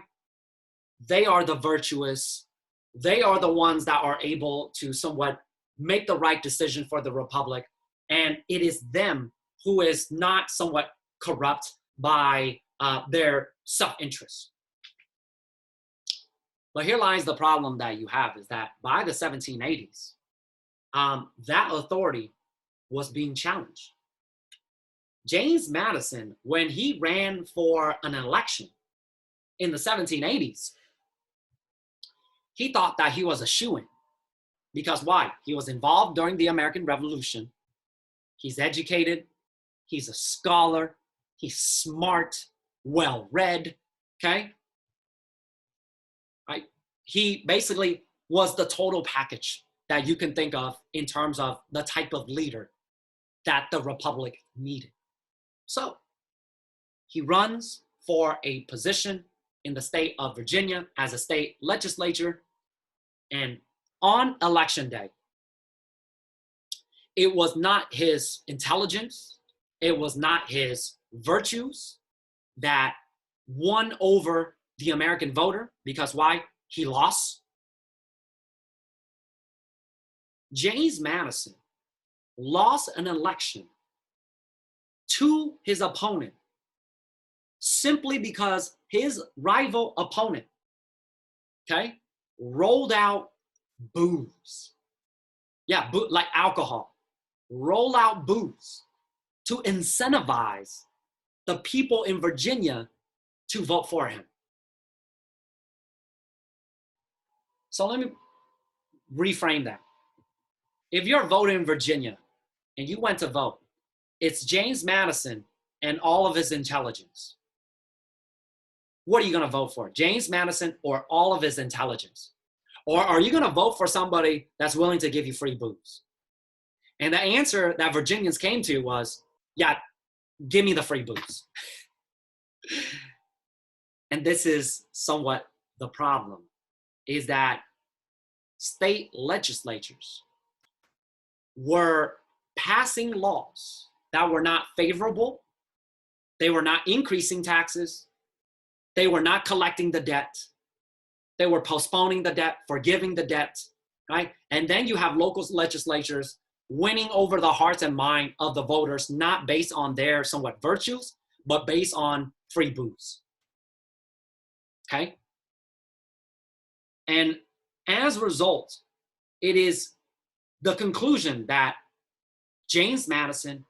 They are the virtuous. They are the ones that are able to somewhat make the right decision for the republic. And it is them who is not somewhat corrupt by their self-interest. But here lies the problem that you have, is that by the 1780s, that authority was being challenged. James Madison, when he ran for an election in the 1780s, he thought that he was a shoo-in. Because why? He was involved during the American Revolution. He's educated. He's a scholar. He's smart, well-read, okay? Right? He basically was the total package that you can think of in terms of the type of leader that the Republic needed. So he runs for a position in the state of Virginia as a state legislature. And on election day, it was not his intelligence, it was not his virtues that won over the American voter. Because why? He lost. James Madison lost an election to his opponent simply because his rival opponent, okay, rolled out booze. Yeah, like alcohol. Roll out booze to incentivize the people in Virginia to vote for him. So let me reframe that. If you're voting in Virginia and you went to vote, it's James Madison and all of his intelligence. What are you going to vote for? James Madison or all of his intelligence? Or are you going to vote for somebody that's willing to give you free booze? And the answer that Virginians came to was, yeah, give me the free booze. And this is somewhat the problem, is that state legislatures were passing laws that were not favorable. They were not increasing taxes. They were not collecting the debt. They were postponing the debt, forgiving the debt, right? And then you have local legislatures winning over the hearts and mind of the voters, not based on their somewhat virtues, but based on free booze. Okay? And as a result, it is the conclusion that James Madison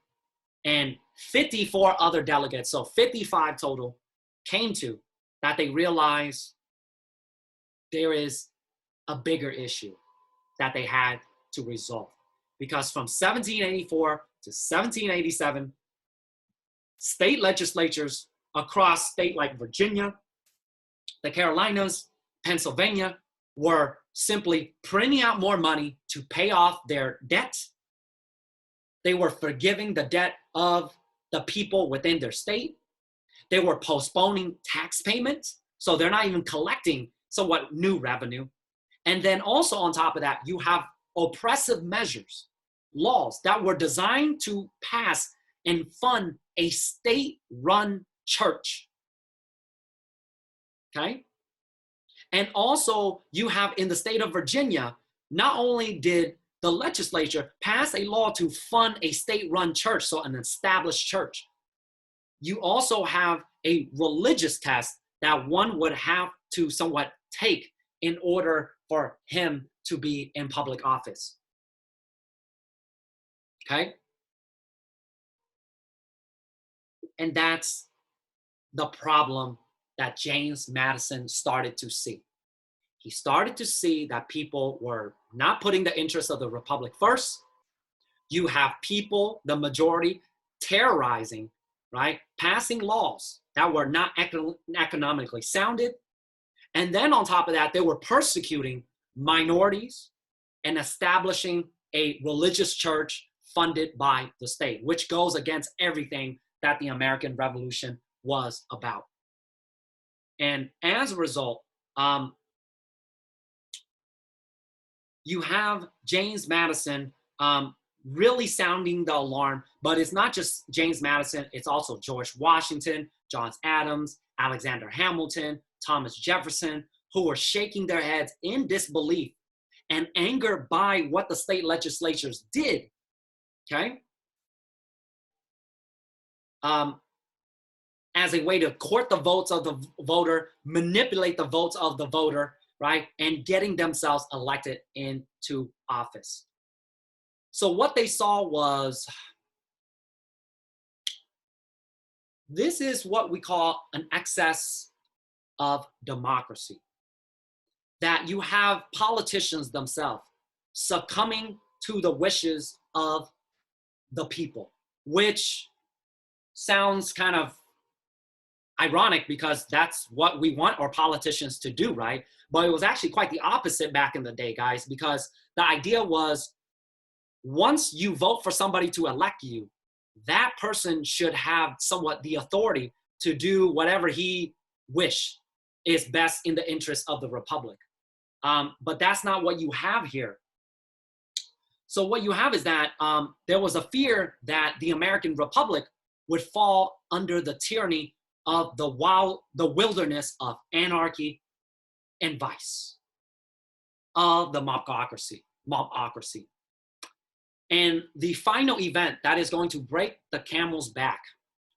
and 54 other delegates, so 55 total, came to, that they realized there is a bigger issue that they had to resolve. Because from 1784 to 1787, state legislatures across states like Virginia, the Carolinas, Pennsylvania, were simply printing out more money to pay off their debt. They were forgiving the debt of the people within their state. They were postponing tax payments, so they're not even collecting somewhat new revenue. And then also on top of that, you have oppressive measures, laws that were designed to pass and fund a state-run church. Okay? And also you have in the state of Virginia, not only did the legislature pass a law to fund a state-run church, so an established church, you also have a religious test that one would have to somewhat take in order for him to be in public office. Okay? And that's the problem that James Madison started to see. He started to see that people were not putting the interests of the republic first. You have people, the majority, terrorizing, right? Passing laws that were not economically sounded. And then on top of that, they were persecuting minorities and establishing a religious church funded by the state, which goes against everything that the American Revolution was about. And as a result, you have James Madison really sounding the alarm, but it's not just James Madison, it's also George Washington, John Adams, Alexander Hamilton, Thomas Jefferson, who were shaking their heads in disbelief and anger by what the state legislatures did, okay? As a way to court the votes of the voter, manipulate the votes of the voter, right? And getting themselves elected into office. So what they saw was, this is what we call an excess of democracy. That you have politicians themselves succumbing to the wishes of the people, which sounds kind of ironic because that's what we want our politicians to do, right? But it was actually quite the opposite back in the day, guys, because the idea was once you vote for somebody to elect you, that person should have somewhat the authority to do whatever he wish is best in the interest of the republic. But that's not what you have here. So what you have is that there was a fear that the American Republic would fall under the tyranny of the wilderness of anarchy and vice, of the mobocracy. And the final event that is going to break the camel's back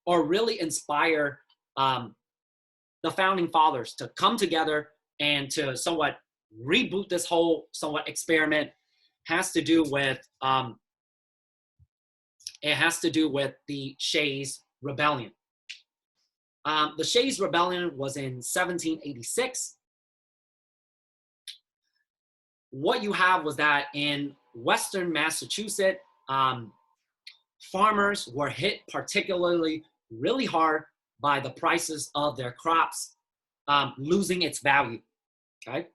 or really inspire the founding fathers to come together and to somewhat reboot this whole somewhat experiment has to do with the Shays Rebellion. The Shays Rebellion was in 1786. What you have was that in Western Massachusetts, farmers were hit particularly really hard by the prices of their crops losing its value, okay?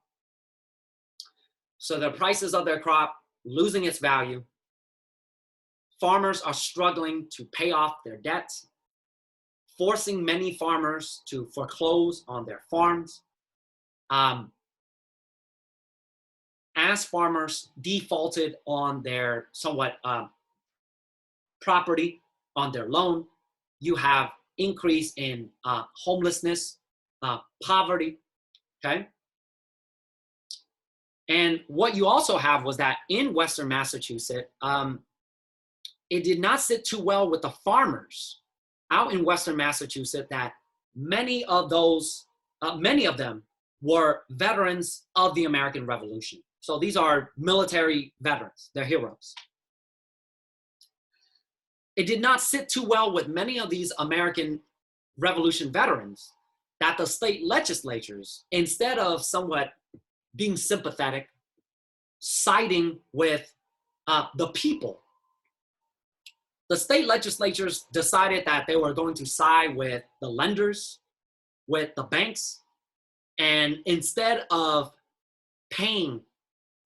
So the prices of their crop losing its value. Farmers are struggling to pay off their debts, forcing many farmers to foreclose on their farms. As farmers defaulted on their somewhat property, on their loan, you have increase in homelessness, poverty, okay? And what you also have was that in Western Massachusetts, it did not sit too well with the farmers out in Western Massachusetts that many of them were veterans of the American Revolution. So these are military veterans, they're heroes. It did not sit too well with many of these American Revolution veterans that the state legislatures, instead of somewhat being sympathetic, siding with the people, the state legislatures decided that they were going to side with the lenders, with the banks, and instead of paying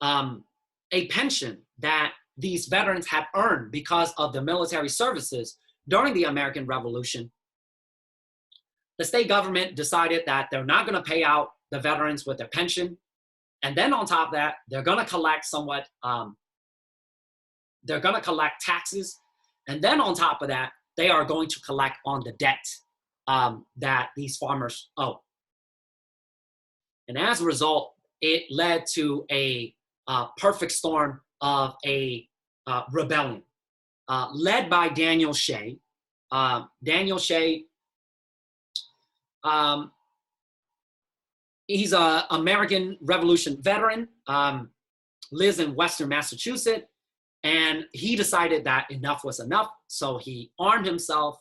a pension that these veterans had earned because of the military services during the American Revolution, the state government decided that they're not going to pay out the veterans with their pension. And then on top of that, they're going to collect they're going to collect taxes. And then on top of that, they are going to collect on the debt that these farmers owe. And as a result, it led to a perfect storm of a rebellion led by Daniel Shay. Daniel Shay, he's an American Revolution veteran, lives in Western Massachusetts, and he decided that enough was enough. So he armed himself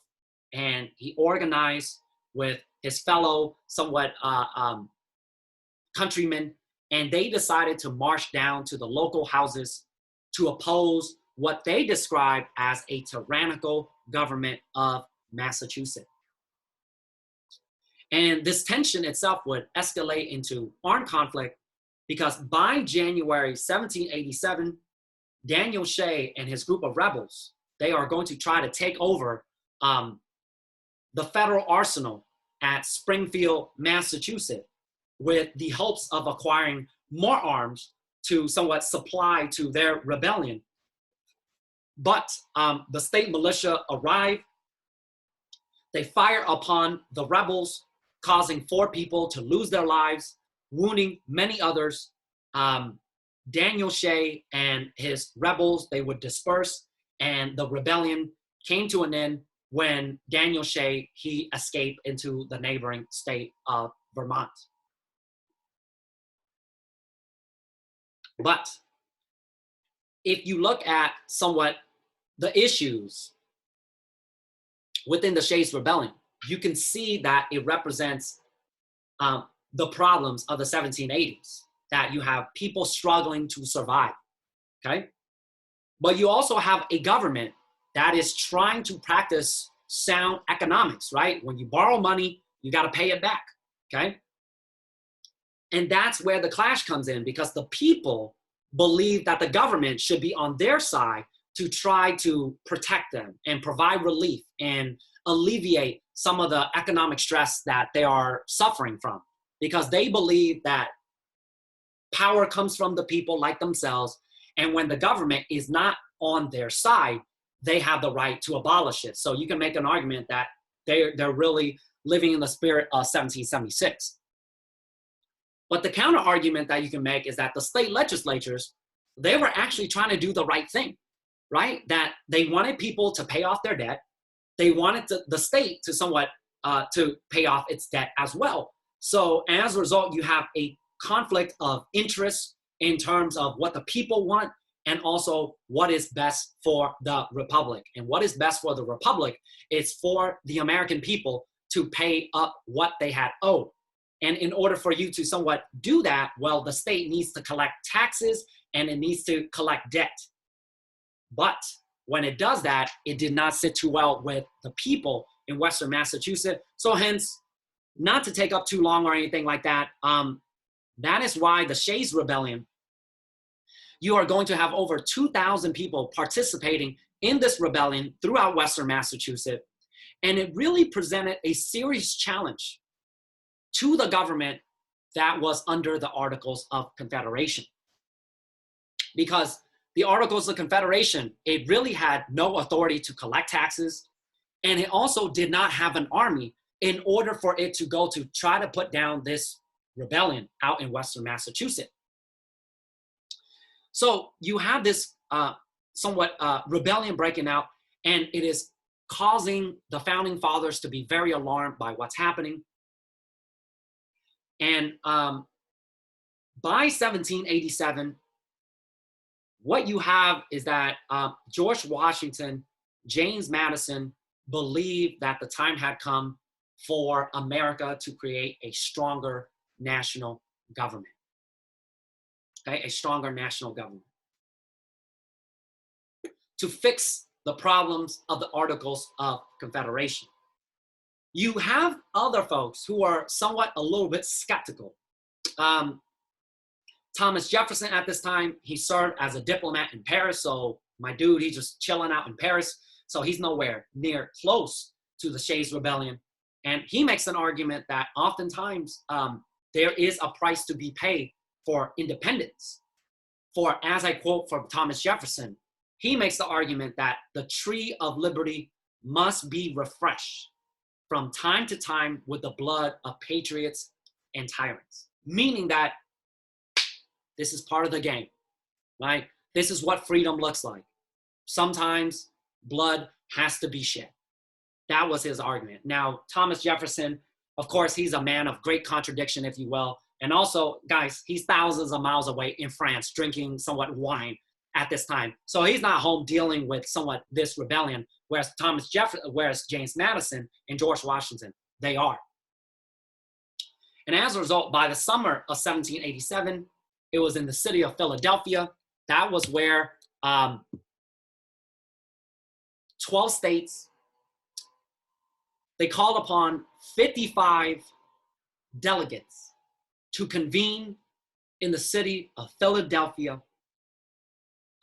and he organized with his fellow somewhat countrymen, and they decided to march down to the local houses to oppose what they described as a tyrannical government of Massachusetts. And this tension itself would escalate into armed conflict because by January 1787, Daniel Shay and his group of rebels, they are going to try to take over the federal arsenal at Springfield, Massachusetts, with the hopes of acquiring more arms to somewhat supply to their rebellion. But the state militia arrive. They fire upon the rebels, causing 4 people to lose their lives, wounding many others. Daniel Shay and his rebels, they would disperse, and the rebellion came to an end when Daniel Shay, he escaped into the neighboring state of Vermont. But if you look at somewhat the issues within the Shays Rebellion, you can see that it represents the problems of the 1780s, that you have people struggling to survive, okay? But you also have a government that is trying to practice sound economics, right? When you borrow money, you got to pay it back, okay? And that's where the clash comes in, because the people believe that the government should be on their side to try to protect them and provide relief and alleviate some of the economic stress that they are suffering from, because they believe that power comes from the people like themselves, and when the government is not on their side, they have the right to abolish it. So you can make an argument that they're really living in the spirit of 1776. But the counter argument that you can make is that the state legislatures, they were actually trying to do the right thing, right? That they wanted people to pay off their debt. They wanted the state to somewhat to pay off its debt as well. So as a result, you have a conflict of interest in terms of what the people want and also what is best for the republic. And what is best for the republic is for the American people to pay up what they had owed. And in order for you to somewhat do that, well, the state needs to collect taxes and it needs to collect debt. But when it does that, it did not sit too well with the people in Western Massachusetts. So hence, not to take up too long or anything like that, that is why the Shays Rebellion, you are going to have over 2,000 people participating in this rebellion throughout Western Massachusetts. And it really presented a serious challenge to the government that was under the Articles of Confederation. Because the Articles of Confederation, it really had no authority to collect taxes, and it also did not have an army in order for it to go to try to put down this rebellion out in Western Massachusetts. So you have this somewhat rebellion breaking out, and it is causing the founding fathers to be very alarmed by what's happening. And by 1787, what you have is that George Washington, James Madison believed that the time had come for America to create a stronger national government. Okay, a stronger national government to fix the problems of the Articles of Confederation. You have other folks who are somewhat a little bit skeptical. Thomas Jefferson at this time, he served as a diplomat in Paris. So my dude, he's just chilling out in Paris. So he's nowhere near close to the Shays Rebellion. And he makes an argument that oftentimes there is a price to be paid for independence. For, as I quote from Thomas Jefferson, he makes the argument that the tree of liberty must be refreshed from time to time with the blood of patriots and tyrants. Meaning that this is part of the game, right? This is what freedom looks like. Sometimes blood has to be shed. That was his argument. Now, Thomas Jefferson, of course, he's a man of great contradiction, if you will. And also, guys, he's thousands of miles away in France drinking somewhat wine at this time. So he's not home dealing with somewhat this rebellion, whereas James Madison and George Washington, they are. And as a result, by the summer of 1787, it was in the city of Philadelphia. That was where 12 states, they called upon 55 delegates to convene in the city of Philadelphia.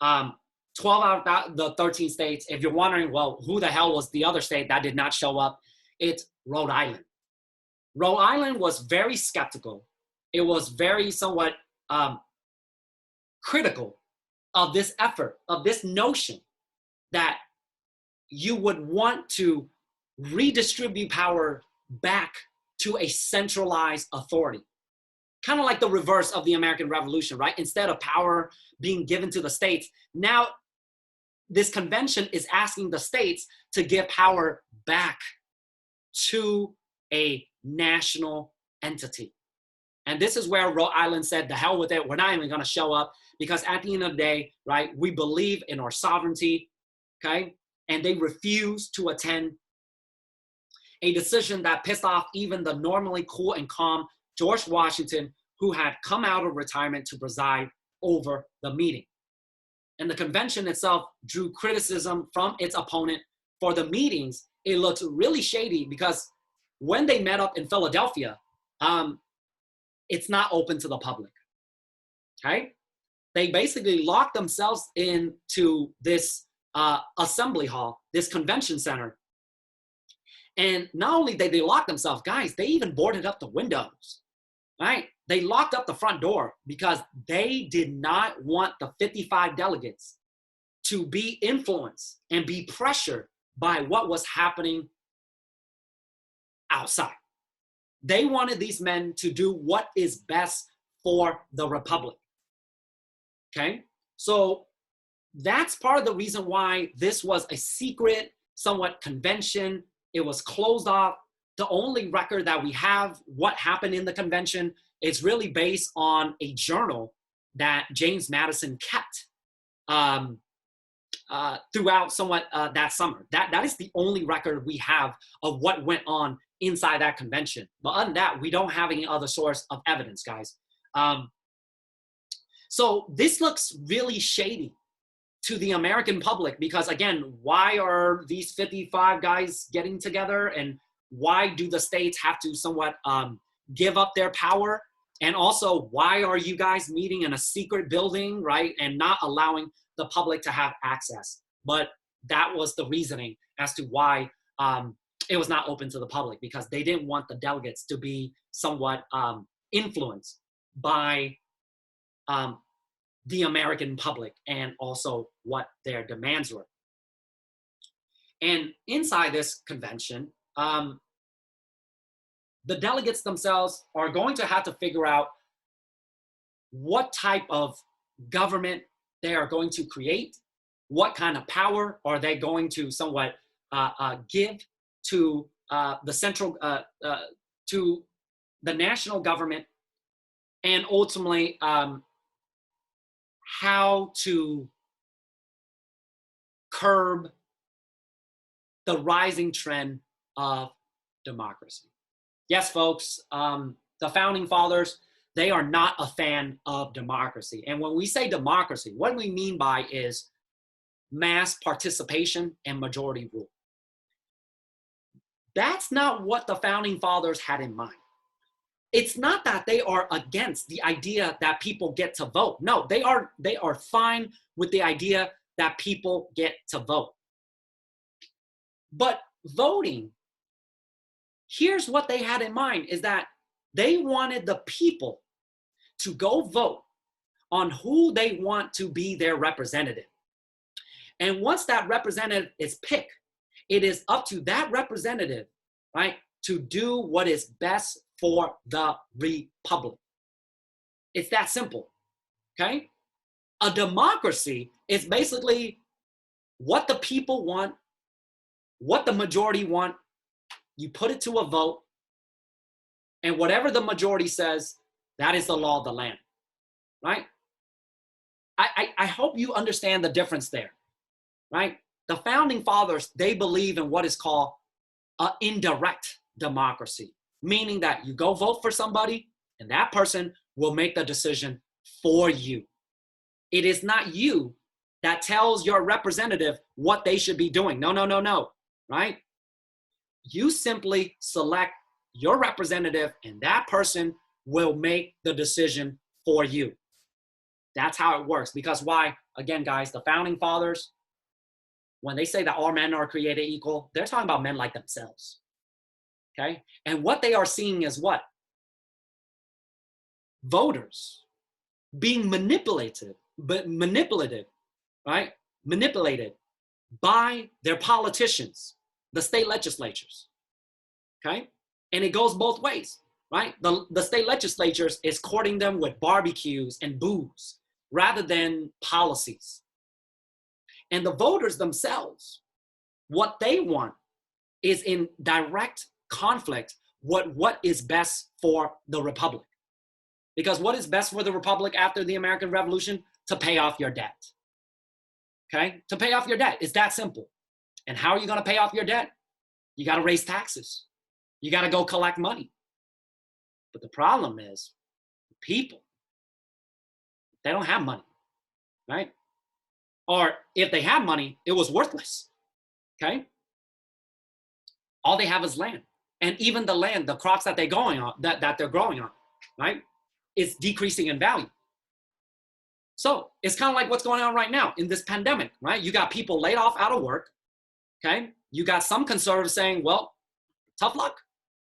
12 out of the 13 states. If you're wondering, well, who the hell was the other state that did not show up? It's Rhode Island. Rhode Island was very skeptical. It was very somewhat critical of this effort, of this notion that you would want to redistribute power back to a centralized authority. Kind of like the reverse of the American Revolution, right? Instead of power being given to the states, now this convention is asking the states to give power back to a national entity. And this is where Rhode Island said, the hell with it, we're not even gonna show up, because at the end of the day, right, we believe in our sovereignty, okay? And they refused to attend, a decision that pissed off even the normally cool and calm George Washington, who had come out of retirement to preside over the meeting. And the convention itself drew criticism from its opponent for the meetings. It looks really shady because when they met up in Philadelphia, it's not open to the public, okay? They basically locked themselves into this assembly hall, this convention center. And not only did they lock themselves, guys, they even boarded up the windows, right? They locked up the front door because they did not want the 55 delegates to be influenced and be pressured by what was happening outside. They wanted these men to do what is best for the republic, okay? So that's part of the reason why this was a secret, somewhat convention. It was closed off. The only record that we have what happened in the convention is really based on a journal that James Madison kept throughout somewhat that summer. That is the only record we have of what went on inside that convention. But other than that, we don't have any other source of evidence, guys. So this looks really shady to the American public because, again, why are these 55 guys getting together, and why do the states have to somewhat give up their power? And also, why are you guys meeting in a secret building, right, and not allowing the public to have access? But that was the reasoning as to why it was not open to the public, because they didn't want the delegates to be somewhat influenced by the American public and also what their demands were. And inside this convention, the delegates themselves are going to have to figure out what type of government they are going to create, what kind of power are they going to somewhat give to the central, to the national government and ultimately how to curb the rising trend of democracy. Yes, folks, the founding fathers, they are not a fan of democracy. And when we say democracy, what we mean by is mass participation and majority rule. That's not what the founding fathers had in mind. It's not that they are against the idea that people get to vote. No, they are fine with the idea that people get to vote. But voting, here's what they had in mind, is that they wanted the people to go vote on who they want to be their representative. And once that representative is picked, it is up to that representative, right, to do what is best for the republic. It's that simple, okay? A democracy is basically what the people want, what the majority want, you put it to a vote, and whatever the majority says, that is the law of the land, right? I hope you understand the difference there, right? The founding fathers, they believe in what is called an indirect democracy, meaning that you go vote for somebody and that person will make the decision for you. It is not you that tells your representative what they should be doing. No, right? You simply select your representative and that person will make the decision for you. That's how it works. Because why? Again, guys, the founding fathers, when they say that all men are created equal, they're talking about men like themselves. Okay? And what they are seeing is what? Voters being manipulative, right? Manipulated by their politicians, the state legislatures. Okay? And it goes both ways, right? The state legislatures is courting them with barbecues and booze rather than policies. And the voters themselves, what they want is in direct conflict with what is best for the republic. Because what is best for the republic after the American Revolution? To pay off your debt. Okay? To pay off your debt. It's that simple. And how are you going to pay off your debt? You got to raise taxes. You got to go collect money. But the problem is, people, they don't have money, right? Or if they have money, it was worthless, okay? All they have is land. And even the land, the crops that they're growing on, right, is decreasing in value. So it's kind of like what's going on right now in this pandemic, right? You got people laid off out of work, okay? You got some conservatives saying, well, tough luck.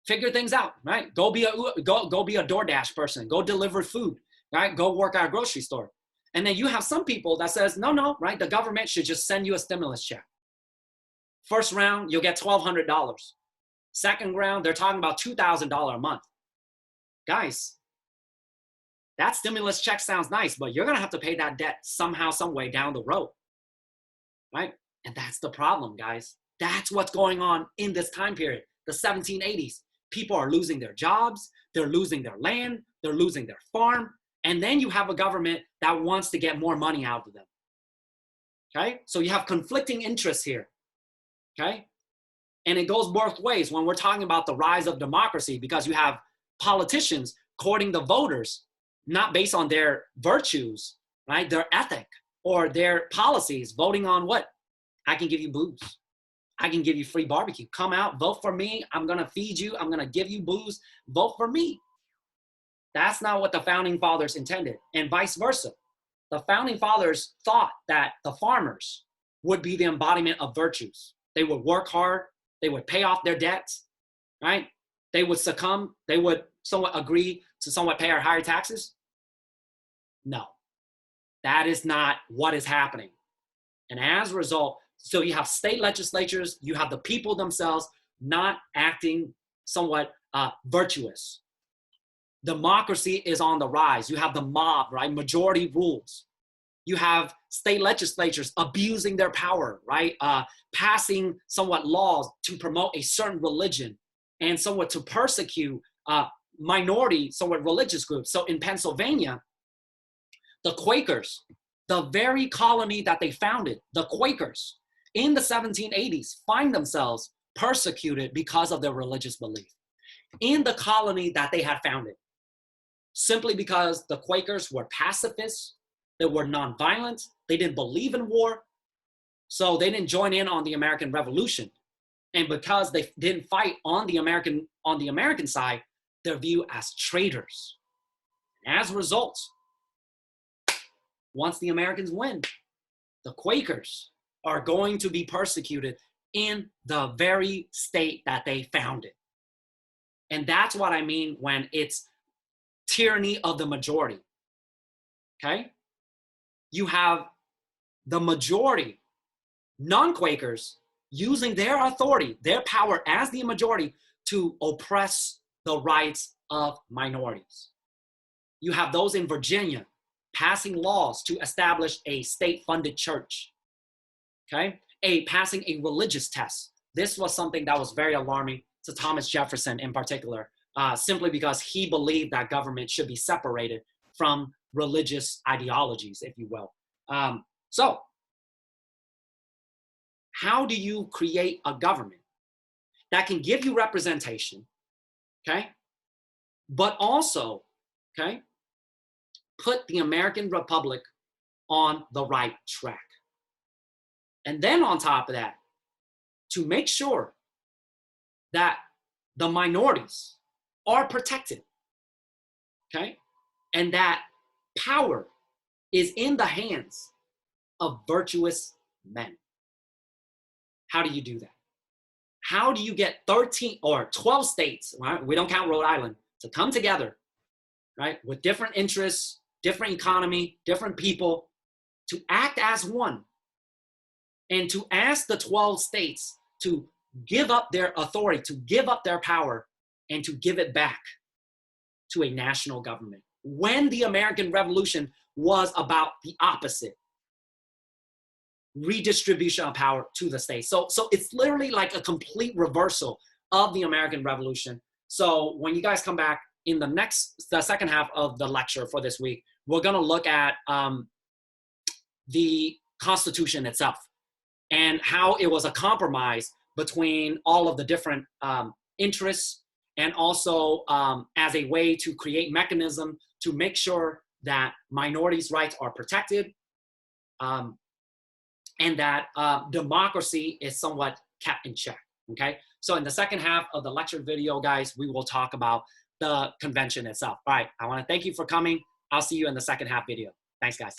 Figure things out, right? Go be a DoorDash person. Go deliver food, right? Go work at a grocery store. And then you have some people that says, no, right? The government should just send you a stimulus check. First round, you'll get $1,200. Second round, they're talking about $2,000 a month. Guys, that stimulus check sounds nice, but you're gonna have to pay that debt somehow, some way down the road, right? And that's the problem, guys. That's what's going on in this time period, the 1780s. People are losing their jobs, they're losing their land, they're losing their farm, and then you have a government that wants to get more money out of them, okay? So you have conflicting interests here, okay? And it goes both ways when we're talking about the rise of democracy, because you have politicians courting the voters, not based on their virtues, right? Their ethic or their policies, voting on what? I can give you booze. I can give you free barbecue. Come out, vote for me. I'm going to feed you. I'm going to give you booze. Vote for me. That's not what the founding fathers intended, and vice versa. The founding fathers thought that the farmers would be the embodiment of virtues. They would work hard. They would pay off their debts, right? They would succumb. They would somewhat agree to somewhat pay our higher taxes. No, that is not what is happening. And as a result, so you have state legislatures, you have the people themselves not acting somewhat virtuous. Democracy is on the rise. You have the mob, right? Majority rules. You have state legislatures abusing their power, right? Passing somewhat laws to promote a certain religion and somewhat to persecute minority, somewhat religious groups. So in Pennsylvania, the Quakers, the very colony that they founded, the Quakers, in the 1780s, find themselves persecuted because of their religious belief in the colony that they had founded, simply because the Quakers were pacifists, they were nonviolent, they didn't believe in war, so they didn't join in on the American Revolution. And because they didn't fight on the American side, they're viewed as traitors. As a result, once the Americans win, the Quakers are going to be persecuted in the very state that they founded. And that's what I mean when it's tyranny of the majority. Okay? You have the majority, non-Quakers, using their authority, their power as the majority to oppress the rights of minorities. You have those in Virginia passing laws to establish a state-funded church, okay? Passing a religious test. This was something that was very alarming to Thomas Jefferson in particular, simply because he believed that government should be separated from religious ideologies, if you will. So, how do you create a government that can give you representation, okay? But also, okay, put the American Republic on the right track. And then on top of that, to make sure that the minorities are protected, okay? And that power is in the hands of virtuous men. How do you do that? How do you get 13 or 12 states, right? We don't count Rhode Island, to come together, right? With different interests, different economy, different people, to act as one and to ask the 12 states to give up their authority, to give up their power, and to give it back to a national government. When the American Revolution was about the opposite, redistribution of power to the states. So it's literally like a complete reversal of the American Revolution. So when you guys come back in the second half of the lecture for this week, we're going to look at the Constitution itself and how it was a compromise between all of the different interests, and also as a way to create mechanism to make sure that minorities' rights are protected, and that democracy is somewhat kept in check, okay? So in the second half of the lecture video, guys, we will talk about the convention itself. All right, I wanna thank you for coming. I'll see you in the second half video. Thanks, guys.